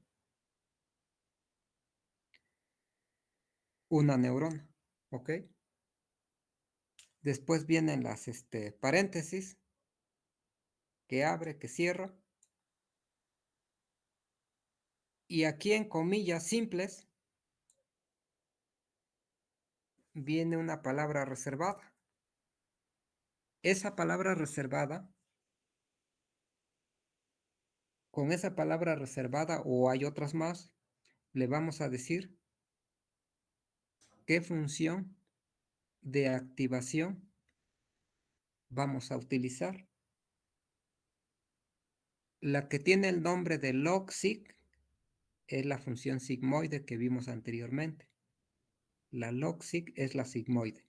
Una neurona. ¿Ok? Después vienen las paréntesis que abre, que cierra. Y aquí en comillas simples viene una palabra reservada. Esa palabra reservada, con esa palabra reservada o hay otras más, le vamos a decir qué función de activación vamos a utilizar. La que tiene el nombre de logsig es la función sigmoide que vimos anteriormente. La logsig es la sigmoide.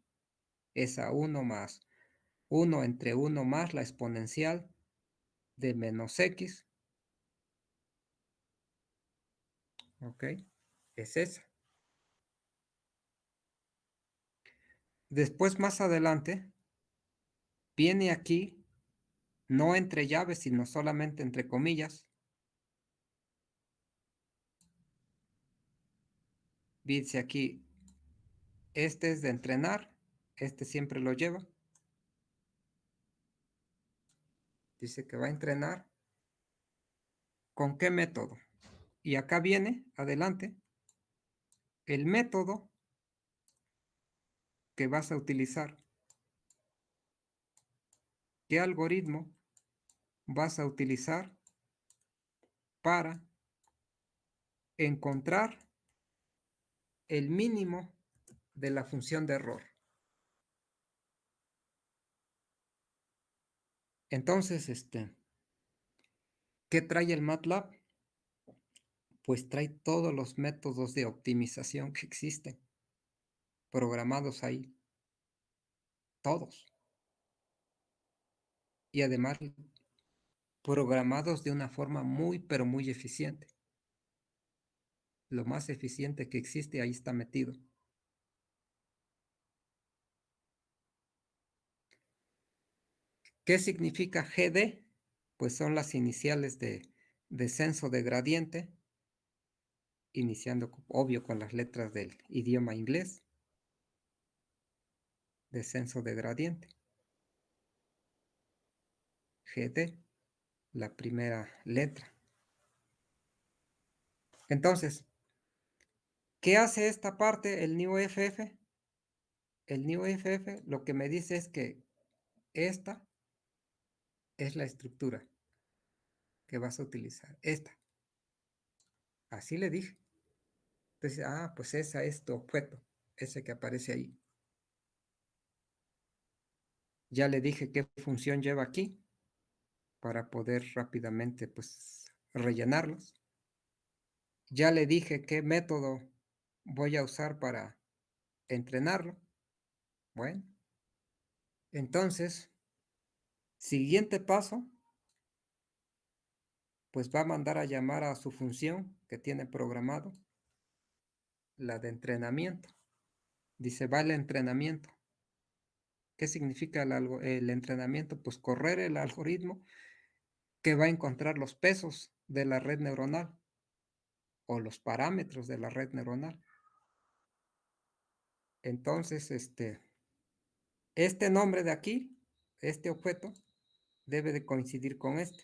Es a 1 más 1 entre 1 más la exponencial de menos x. ¿Ok? Es esa. Después, más adelante, viene aquí, no entre llaves, sino solamente entre comillas. Dice aquí, este es de entrenar, este siempre lo lleva. Dice que va a entrenar con qué método. Y acá viene, adelante, el método que vas a utilizar. ¿Qué algoritmo vas a utilizar para encontrar el mínimo de la función de error? Entonces, ¿qué trae el MATLAB? Pues trae todos los métodos de optimización que existen, programados ahí, todos. Y además, programados de una forma muy, pero muy eficiente. Lo más eficiente que existe ahí está metido. ¿Qué significa GD? Pues son las iniciales de descenso de gradiente, iniciando, obvio, con las letras del idioma inglés. Descenso de gradiente. GD, la primera letra. Entonces, ¿qué hace esta parte, el NewFF? El NewFF lo que me dice es que esta es la estructura que vas a utilizar. Esta. Así le dije. Entonces, pues esa es tu objeto, ese que aparece ahí. Ya le dije qué función lleva aquí para poder rápidamente, pues, rellenarlos. Ya le dije qué método voy a usar para entrenarlo. Bueno, entonces, siguiente paso, pues va a mandar a llamar a su función que tiene programado, la de entrenamiento. Dice, va el entrenamiento. ¿Qué significa el entrenamiento? Pues correr el algoritmo que va a encontrar los pesos de la red neuronal o los parámetros de la red neuronal. Entonces, este nombre de aquí, este objeto, debe de coincidir con este.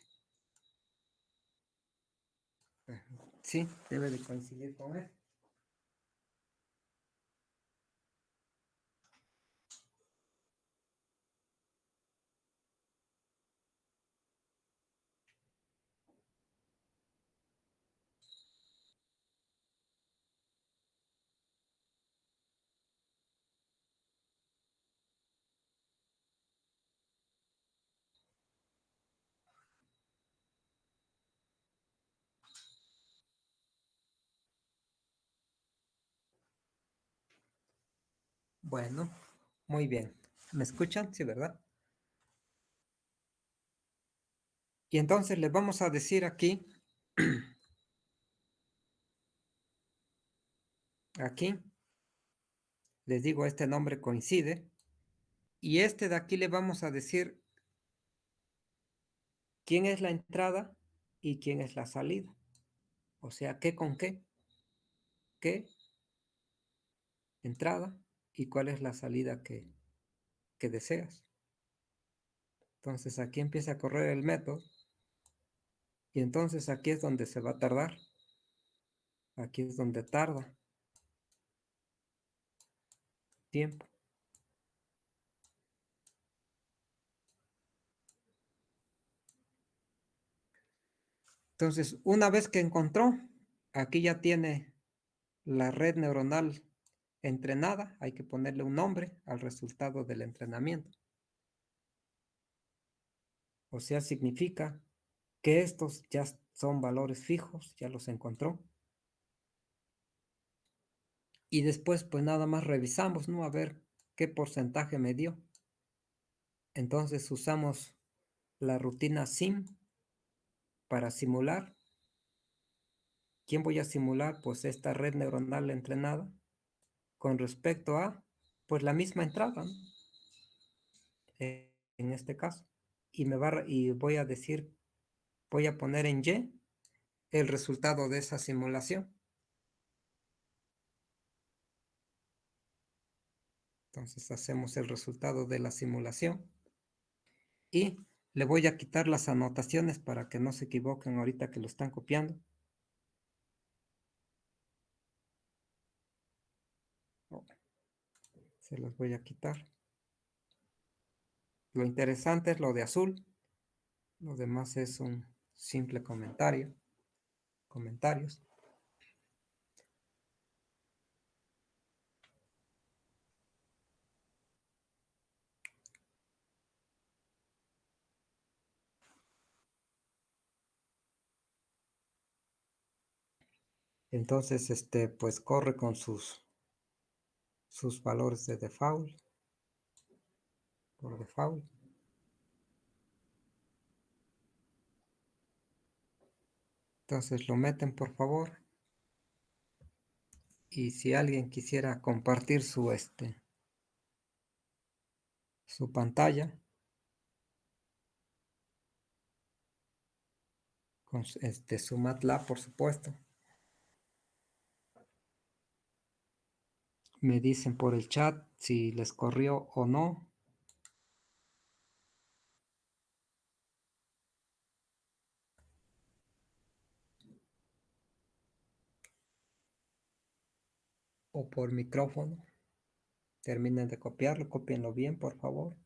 Sí, debe de coincidir con este. Bueno, muy bien. ¿Me escuchan? Sí, ¿verdad? Y entonces les vamos a decir aquí, aquí, les digo, este nombre coincide. Y este de aquí le vamos a decir quién es la entrada y quién es la salida. O sea, qué con qué. Qué entrada y cuál es la salida que deseas. Entonces aquí empieza a correr el método y entonces aquí es donde se va a tardar. Aquí es donde tarda tiempo. Entonces, una vez que encontró, aquí ya tiene la red neuronal entrenada. Hay que ponerle un nombre al resultado del entrenamiento. O sea, significa que estos ya son valores fijos, ya los encontró. Y después, pues nada más revisamos, ¿no? A ver qué porcentaje me dio. Entonces usamos la rutina sim para simular. ¿Quién voy a simular? Pues esta red neuronal entrenada con respecto a, pues la misma entrada, ¿no? En este caso. Y voy a decir, voy a poner en Y el resultado de esa simulación. Entonces hacemos el resultado de la simulación y Le voy a quitar las anotaciones para que no se equivoquen ahorita que lo están copiando. Oh, se las voy a quitar. Lo interesante es lo de azul. Lo demás es un simple comentario. Comentarios. Entonces, pues corre con sus valores de default. Por default. Entonces lo meten, por favor. Y si alguien quisiera compartir su pantalla con su MATLAB, por supuesto, me dicen por el chat si les corrió o no. O por micrófono. Terminen de copiarlo, copienlo bien, por favor.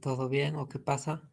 ¿Todo bien o qué pasa?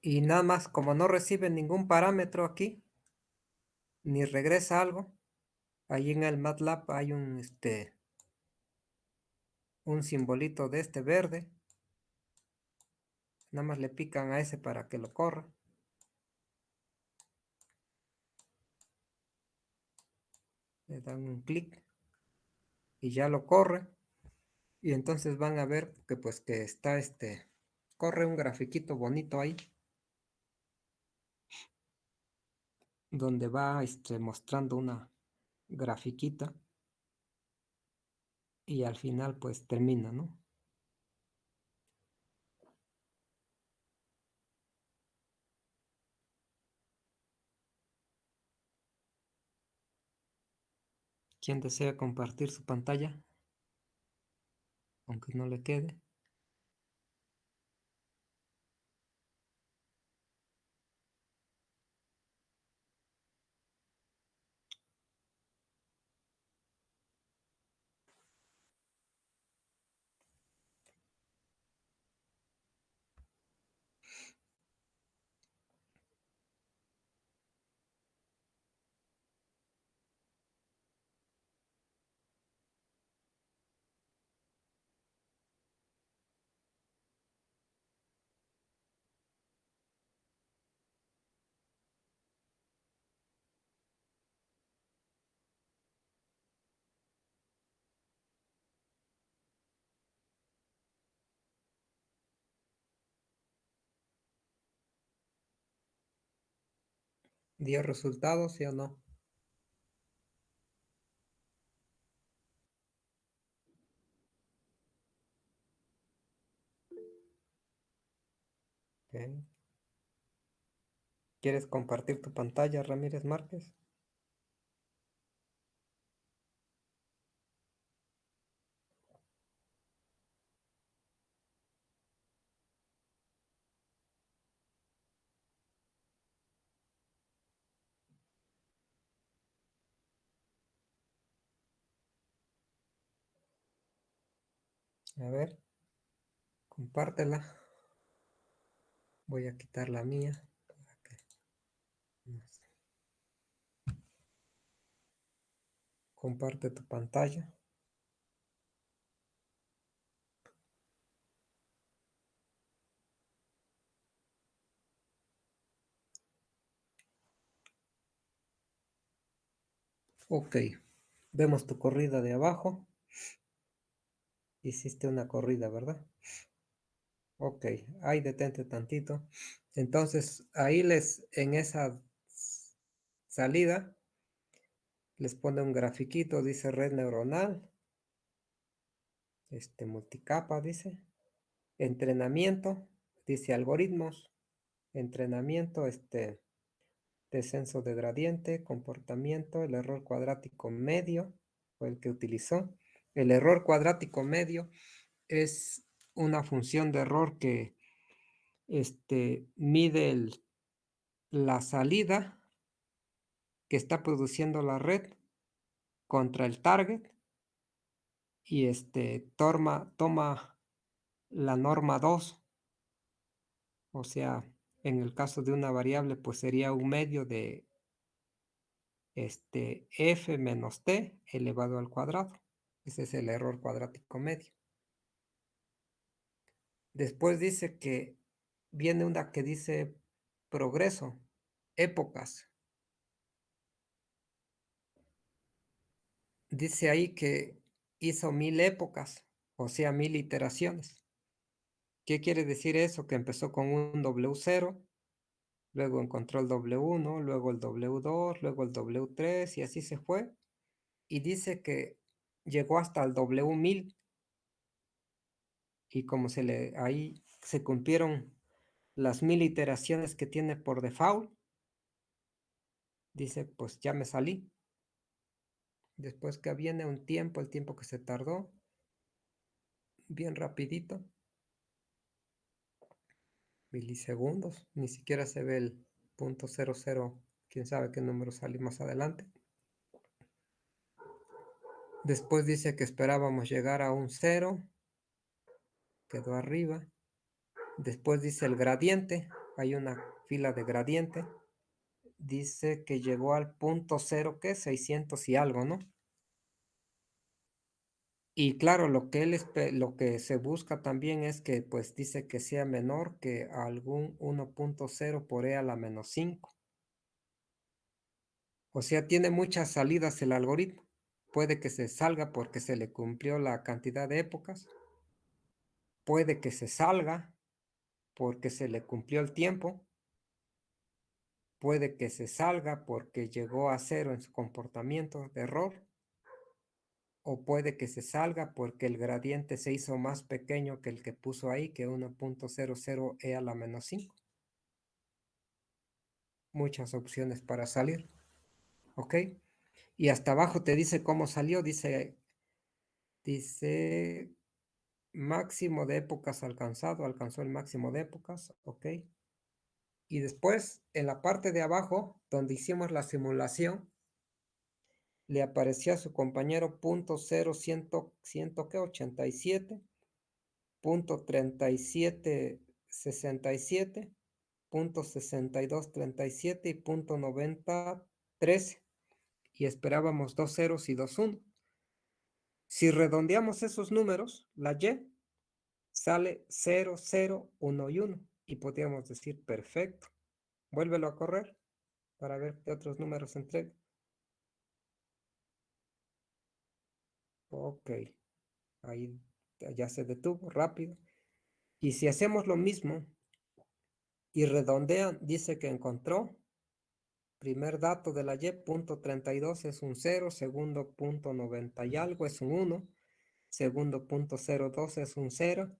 Y nada más, como no recibe ningún parámetro aquí, ni regresa algo, ahí en el MATLAB hay un simbolito de este verde. Nada más le pican a ese para que lo corra. Le dan un clic y ya lo corre. Y entonces van a ver que pues que está corre un grafiquito bonito ahí. Donde va mostrando una grafiquita. Y al final pues termina, ¿no? ¿Quién desea compartir su pantalla? Aunque no le quede. ¿Dio resultados, sí o no? Ok. ¿Quieres compartir tu pantalla, Ramírez Márquez? A ver, compártela. Voy a quitar la mía. Para que comparte tu pantalla. Ok. Vemos tu corrida de abajo. Hiciste una corrida, ¿verdad? Ok. Ahí detente tantito. Entonces, ahí en esa salida, les pone un grafiquito, dice red neuronal. Multicapa, dice. Entrenamiento, dice algoritmos. Entrenamiento, descenso de gradiente, comportamiento, el error cuadrático medio, fue el que utilizó. El error cuadrático medio es una función de error que mide la salida que está produciendo la red contra el target y toma la norma 2, o sea, en el caso de una variable, pues sería un medio de f menos t elevado al cuadrado. Ese es el error cuadrático medio. Después dice que viene una que dice progreso, épocas. Dice ahí que hizo 1000 épocas, o sea, 1000 iteraciones. ¿Qué quiere decir eso? Que empezó con un W0, luego encontró el W1, luego el W2, luego el W3 y así se fue. Y dice que llegó hasta el W1000 y como ahí se cumplieron las 1000 iteraciones que tiene por default, dice, pues ya me salí. Después que viene un tiempo, el tiempo que se tardó, bien rapidito, milisegundos, ni siquiera se ve el .00, quién sabe qué número salió más adelante. Después dice que esperábamos llegar a un 0, quedó arriba. Después dice el gradiente, hay una fila de gradiente. Dice que llegó al punto cero, ¿qué? 600 y algo, ¿no? Y claro, lo que se busca también es que, pues, dice que sea menor que algún 1.0 por e a la menos 5. O sea, tiene muchas salidas el algoritmo. Puede que se salga porque se le cumplió la cantidad de épocas. Puede que se salga porque se le cumplió el tiempo. Puede que se salga porque llegó a cero en su comportamiento de error. O puede que se salga porque el gradiente se hizo más pequeño que el que puso ahí, que 1.00 e a la menos 5. Muchas opciones para salir. ¿Ok? Y hasta abajo te dice cómo salió. Dice máximo de épocas alcanzado. Alcanzó el máximo de épocas. ¿Ok? Y después, en la parte de abajo, donde hicimos la simulación, le apareció a su compañero punto 87, punto 3767, punto 6237 y punto 9013. Y esperábamos 2 ceros y 2 1. Si redondeamos esos números, la Y sale 0, 0, 1 y 1. Y podríamos decir, perfecto. Vuélvelo a correr para ver qué otros números entrega. Ok, ahí ya se detuvo rápido. Y si hacemos lo mismo y redondean, dice que encontró. Primer dato de la Y, punto 32 es un 0, segundo punto 90 y algo es un 1, segundo punto 02 es un 0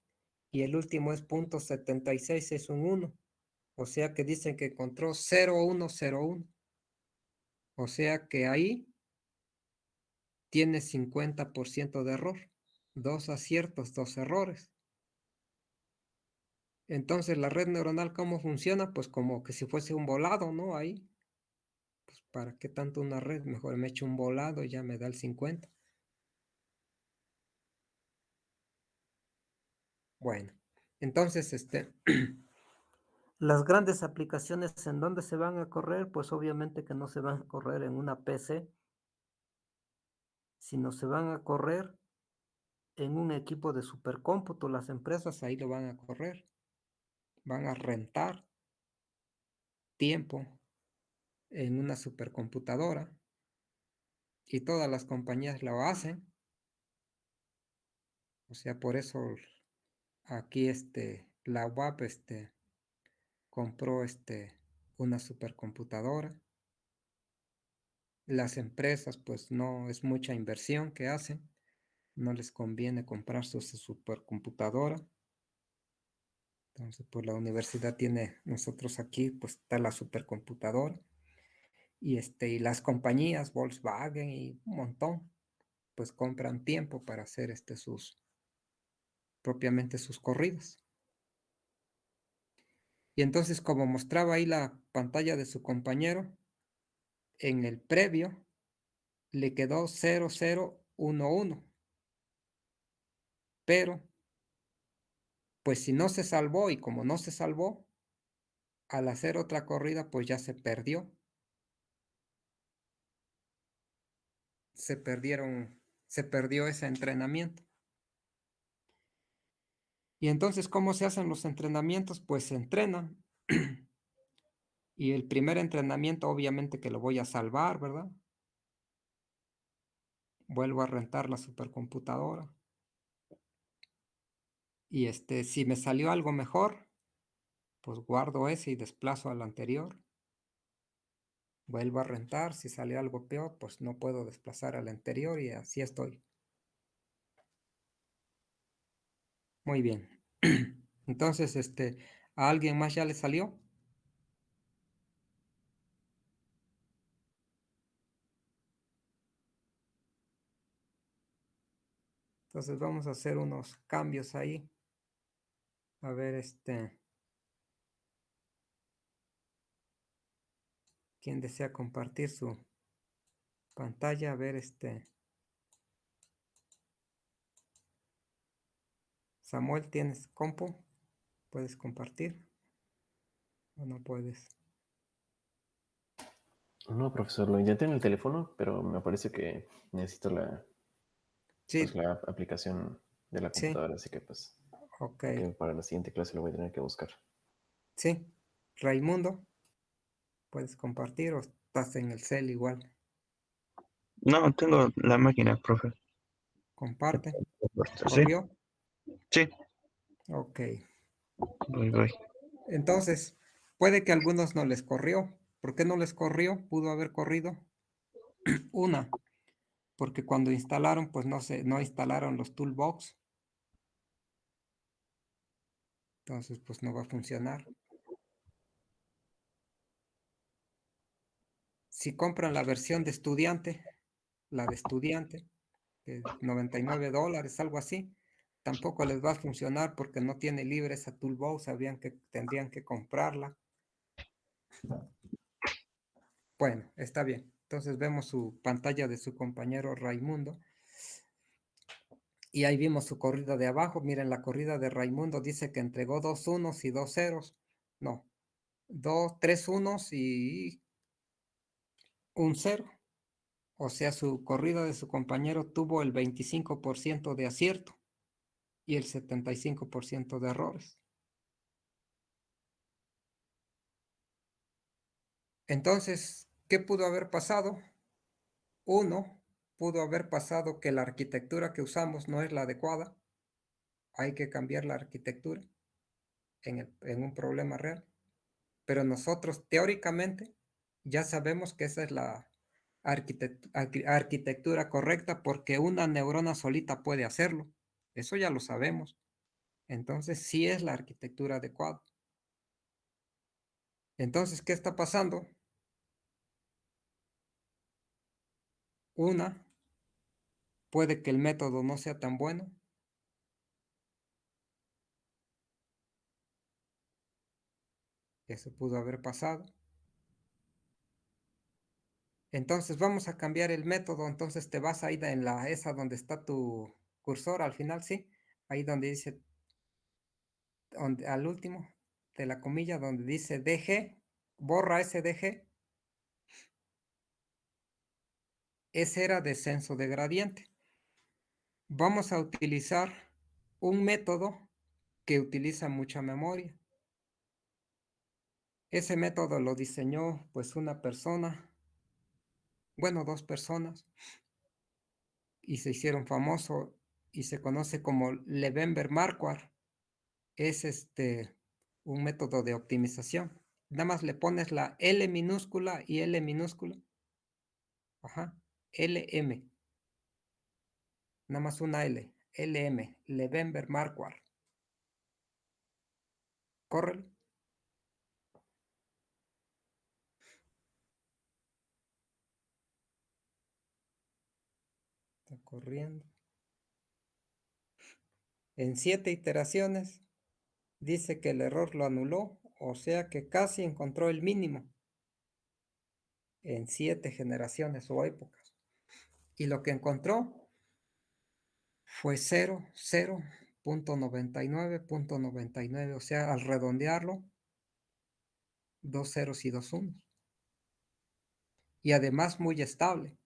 y el último es punto 76 es un 1. O sea que dicen que encontró 0101. O sea que ahí tiene 50% de error. 2 aciertos, 2 errores. Entonces la red neuronal, ¿cómo funciona? Pues como que si fuese un volado, ¿no? Ahí, pues ¿para qué tanto una red? Mejor me echo un volado y ya me da el 50. Bueno, entonces, las grandes aplicaciones en donde se van a correr, pues obviamente que no se van a correr en una PC, sino se van a correr en un equipo de supercómputo. Las empresas ahí lo van a correr, van a rentar tiempo en una supercomputadora y todas las compañías lo hacen. O sea, por eso aquí la UAP compró una supercomputadora. Las empresas, pues no es mucha inversión que hacen, no les conviene comprar su supercomputadora. Entonces, pues la universidad tiene, nosotros aquí, pues está la supercomputadora y las compañías, Volkswagen y un montón, pues compran tiempo para hacer propiamente sus corridas. Y entonces, como mostraba ahí la pantalla de su compañero, en el previo le quedó 0011, pero pues si no se salvó y como no se salvó, al hacer otra corrida, pues ya se perdió. Se perdió ese entrenamiento. Y entonces, ¿cómo se hacen los entrenamientos? Pues se entrenan. Y el primer entrenamiento, obviamente que lo voy a salvar, ¿verdad? Vuelvo a rentar la supercomputadora. Y si me salió algo mejor, pues guardo ese y desplazo al anterior. Vuelvo a rentar. Si salió algo peor, pues no puedo desplazar al anterior y así estoy. Muy bien. Entonces, ¿a alguien más ya le salió? Entonces vamos a hacer unos cambios ahí. A ver, ¿quién desea compartir su pantalla? A ver, Samuel, ¿tienes compu? ¿Puedes compartir? ¿O no puedes? No, profesor, lo intenté en el teléfono, pero me parece que necesito Sí, la aplicación de la sí, computadora, así que pues ok. creo que para la siguiente clase lo voy a tener que buscar. Sí, Raimundo, puedes compartir o estás en el cel igual. No, tengo la máquina, profe. Comparte. ¿Sí? ¿Corrió? Sí, Ok. voy. Entonces, puede que a algunos no les corrió. ¿Por qué no les corrió? Pudo haber corrido. Una, porque cuando instalaron, pues no instalaron los toolbox. Entonces, pues no va a funcionar. Si compran la versión de estudiante, la de estudiante, de $99, algo así, tampoco les va a funcionar porque no tiene libre esa toolbox, tendrían que comprarla. Bueno, está bien. Entonces vemos su pantalla de su compañero Raimundo. Y ahí vimos su corrida de abajo. Miren, la corrida de Raimundo dice que entregó 2 unos y 2 ceros. No, 3 unos y un cero. O sea, su corrida de su compañero tuvo el 25% de acierto y el 75% de errores. Entonces, ¿qué pudo haber pasado? Uno, pudo haber pasado que la arquitectura que usamos no es la adecuada. Hay que cambiar la arquitectura en un problema real. Pero nosotros teóricamente ya sabemos que esa es la arquitectura correcta porque una neurona solita puede hacerlo. Eso ya lo sabemos. Entonces sí es la arquitectura adecuada. Entonces, ¿qué está pasando? Una, puede que el método no sea tan bueno. Eso pudo haber pasado. Entonces vamos a cambiar el método. Entonces te vas ahí en esa donde está tu cursor al final, ¿sí? Ahí donde dice, al último de la comilla donde dice DG, borra ese DG. Ese era descenso de gradiente. Vamos a utilizar un método que utiliza mucha memoria. Ese método lo diseñó pues una persona, bueno, 2 personas, y se hicieron famosos y se conoce como Levenberg-Marquardt. Es un método de optimización. Nada más le pones la L minúscula y L minúscula. Ajá, LM. Nada más una L. LM, Levenberg-Marquardt. Córrelo. Está corriendo. En 7 iteraciones dice que el error lo anuló, o sea que casi encontró el mínimo en 7 generaciones o épocas. Y lo que encontró fue 0.99.99, o sea, al redondearlo, 2 ceros y 2 unos. Y además muy estable.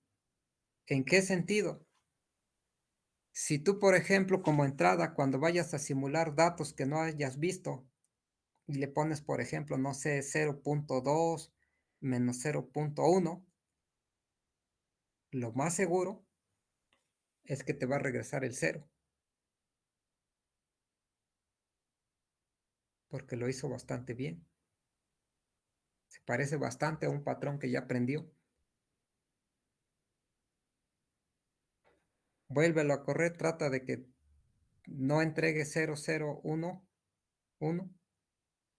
¿En qué sentido? Si tú, por ejemplo, como entrada, cuando vayas a simular datos que no hayas visto, y le pones, por ejemplo, no sé, 0.2 menos 0.1, lo más seguro es que te va a regresar el 0, porque lo hizo bastante bien. Se parece bastante a un patrón que ya aprendió. Vuélvelo a correr, trata de que no entregue 0, 0, 1, 1.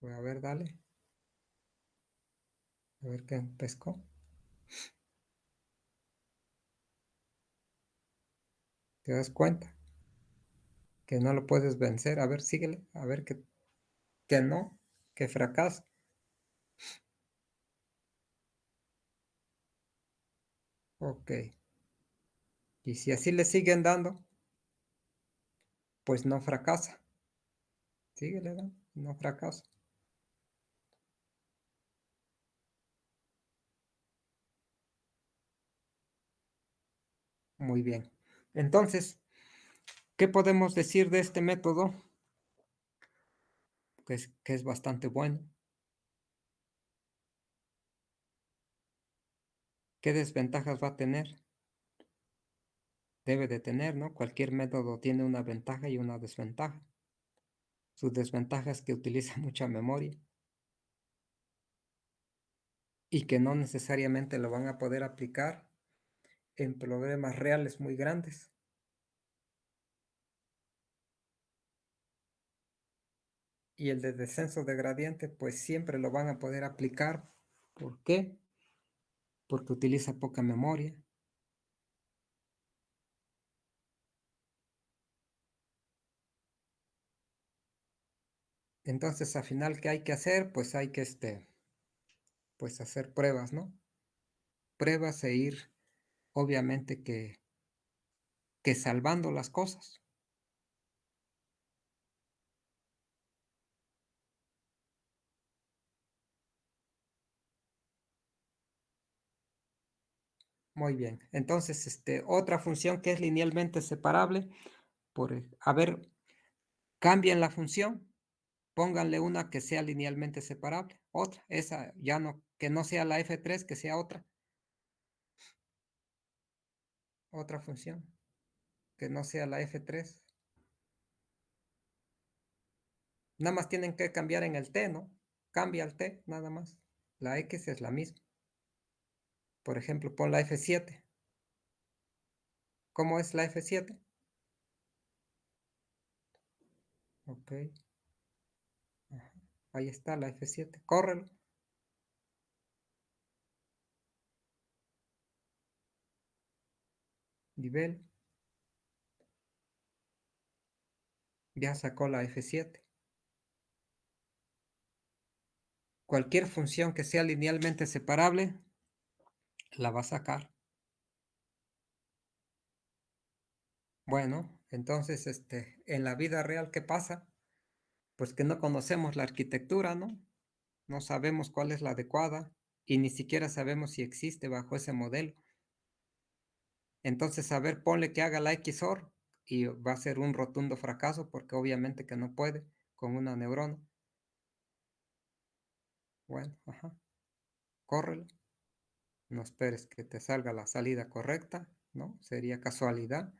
Voy a ver, dale. A ver qué pescó. ¿Te das cuenta? Que no lo puedes vencer. A ver, síguele. A ver que no, que fracasa. Ok. Y si así le siguen dando, pues no fracasa. Síguele dando, no fracasa. Muy bien. Entonces, ¿qué podemos decir de este método? Que es bastante bueno. ¿Qué desventajas va a tener? Debe de tener, ¿no? Cualquier método tiene una ventaja y una desventaja. Su desventaja es que utiliza mucha memoria y que no necesariamente lo van a poder aplicar en problemas reales muy grandes. Y el de descenso de gradiente, pues siempre lo van a poder aplicar. ¿Por qué? Porque utiliza poca memoria. Entonces, al final, ¿qué hay que hacer? Pues hay que pues hacer pruebas, ¿no? Pruebas e ir, obviamente, que salvando las cosas. Muy bien. Entonces, otra función que es linealmente separable, a ver, cambien la función, pónganle una que sea linealmente separable, otra, esa ya no, que no sea la F3, que sea otra función, que no sea la F3. Nada más tienen que cambiar en el T, ¿no? Cambia el T, nada más. La X es la misma. Por ejemplo, pon la F7. ¿Cómo es la F7? Ok. Ajá. Ahí está la F7. Córrelo. Nivel. Ya sacó la F7. Cualquier función que sea linealmente separable, la va a sacar. Bueno, entonces, en la vida real, ¿qué pasa? Pues que no conocemos la arquitectura, ¿no? No sabemos cuál es la adecuada y ni siquiera sabemos si existe bajo ese modelo. Entonces, a ver, ponle que haga la XOR y va a ser un rotundo fracaso porque obviamente que no puede con una neurona. Bueno, ajá, córrelo. No esperes que te salga la salida correcta, ¿no? Sería casualidad.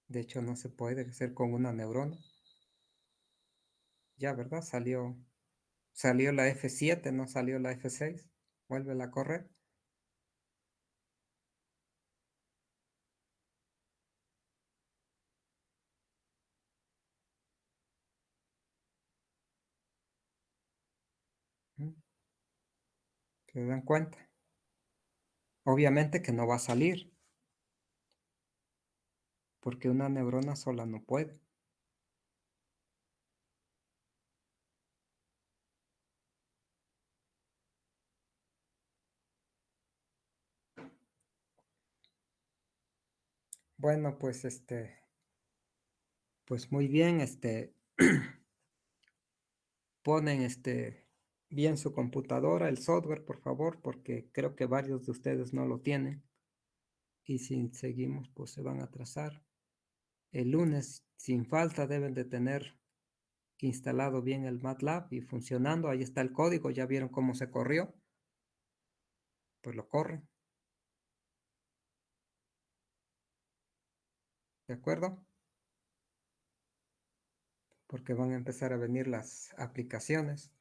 De hecho, no se puede hacer con una neurona. Ya, ¿verdad? Salió la F7, no salió la F6. Vuélvela a correr. ¿Mm? ¿Se dan cuenta? Obviamente que no va a salir, porque una neurona sola no puede. Bueno, pues pues muy bien, ponen bien su computadora, el software, por favor, porque creo que varios de ustedes no lo tienen. Y si seguimos, pues se van a atrasar. El lunes, sin falta, deben de tener instalado bien el MATLAB y funcionando. Ahí está el código, ya vieron cómo se corrió. Pues lo corren, ¿de acuerdo? Porque van a empezar a venir las aplicaciones.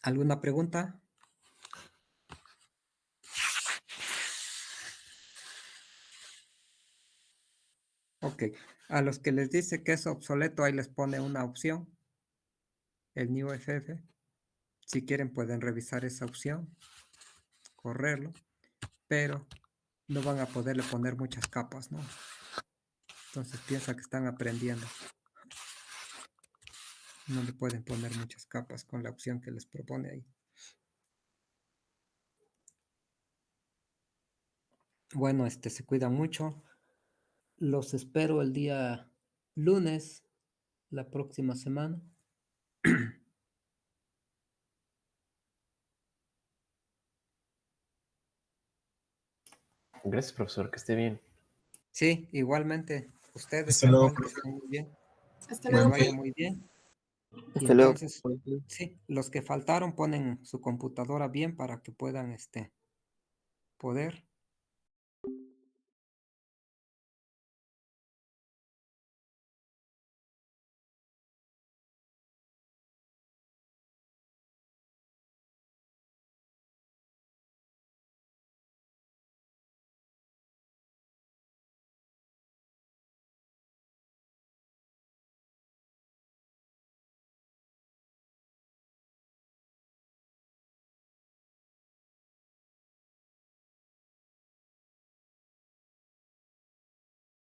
¿Alguna pregunta? Ok. A los que les dice que es obsoleto, ahí les pone una opción, el New FF. Si quieren pueden revisar esa opción, correrlo, pero no van a poderle poner muchas capas, ¿no? Entonces piensa que están aprendiendo. No le pueden poner muchas capas con la opción que les propone ahí. Bueno, se cuidan mucho. Los espero el día lunes, la próxima semana. Gracias, profesor, que esté bien. Sí, igualmente. Ustedes Hasta luego, igual, que profe. estén muy bien. Hasta Que les luego. vaya muy bien. Y Hasta luego. entonces, sí, los que faltaron ponen su computadora bien para que puedan poder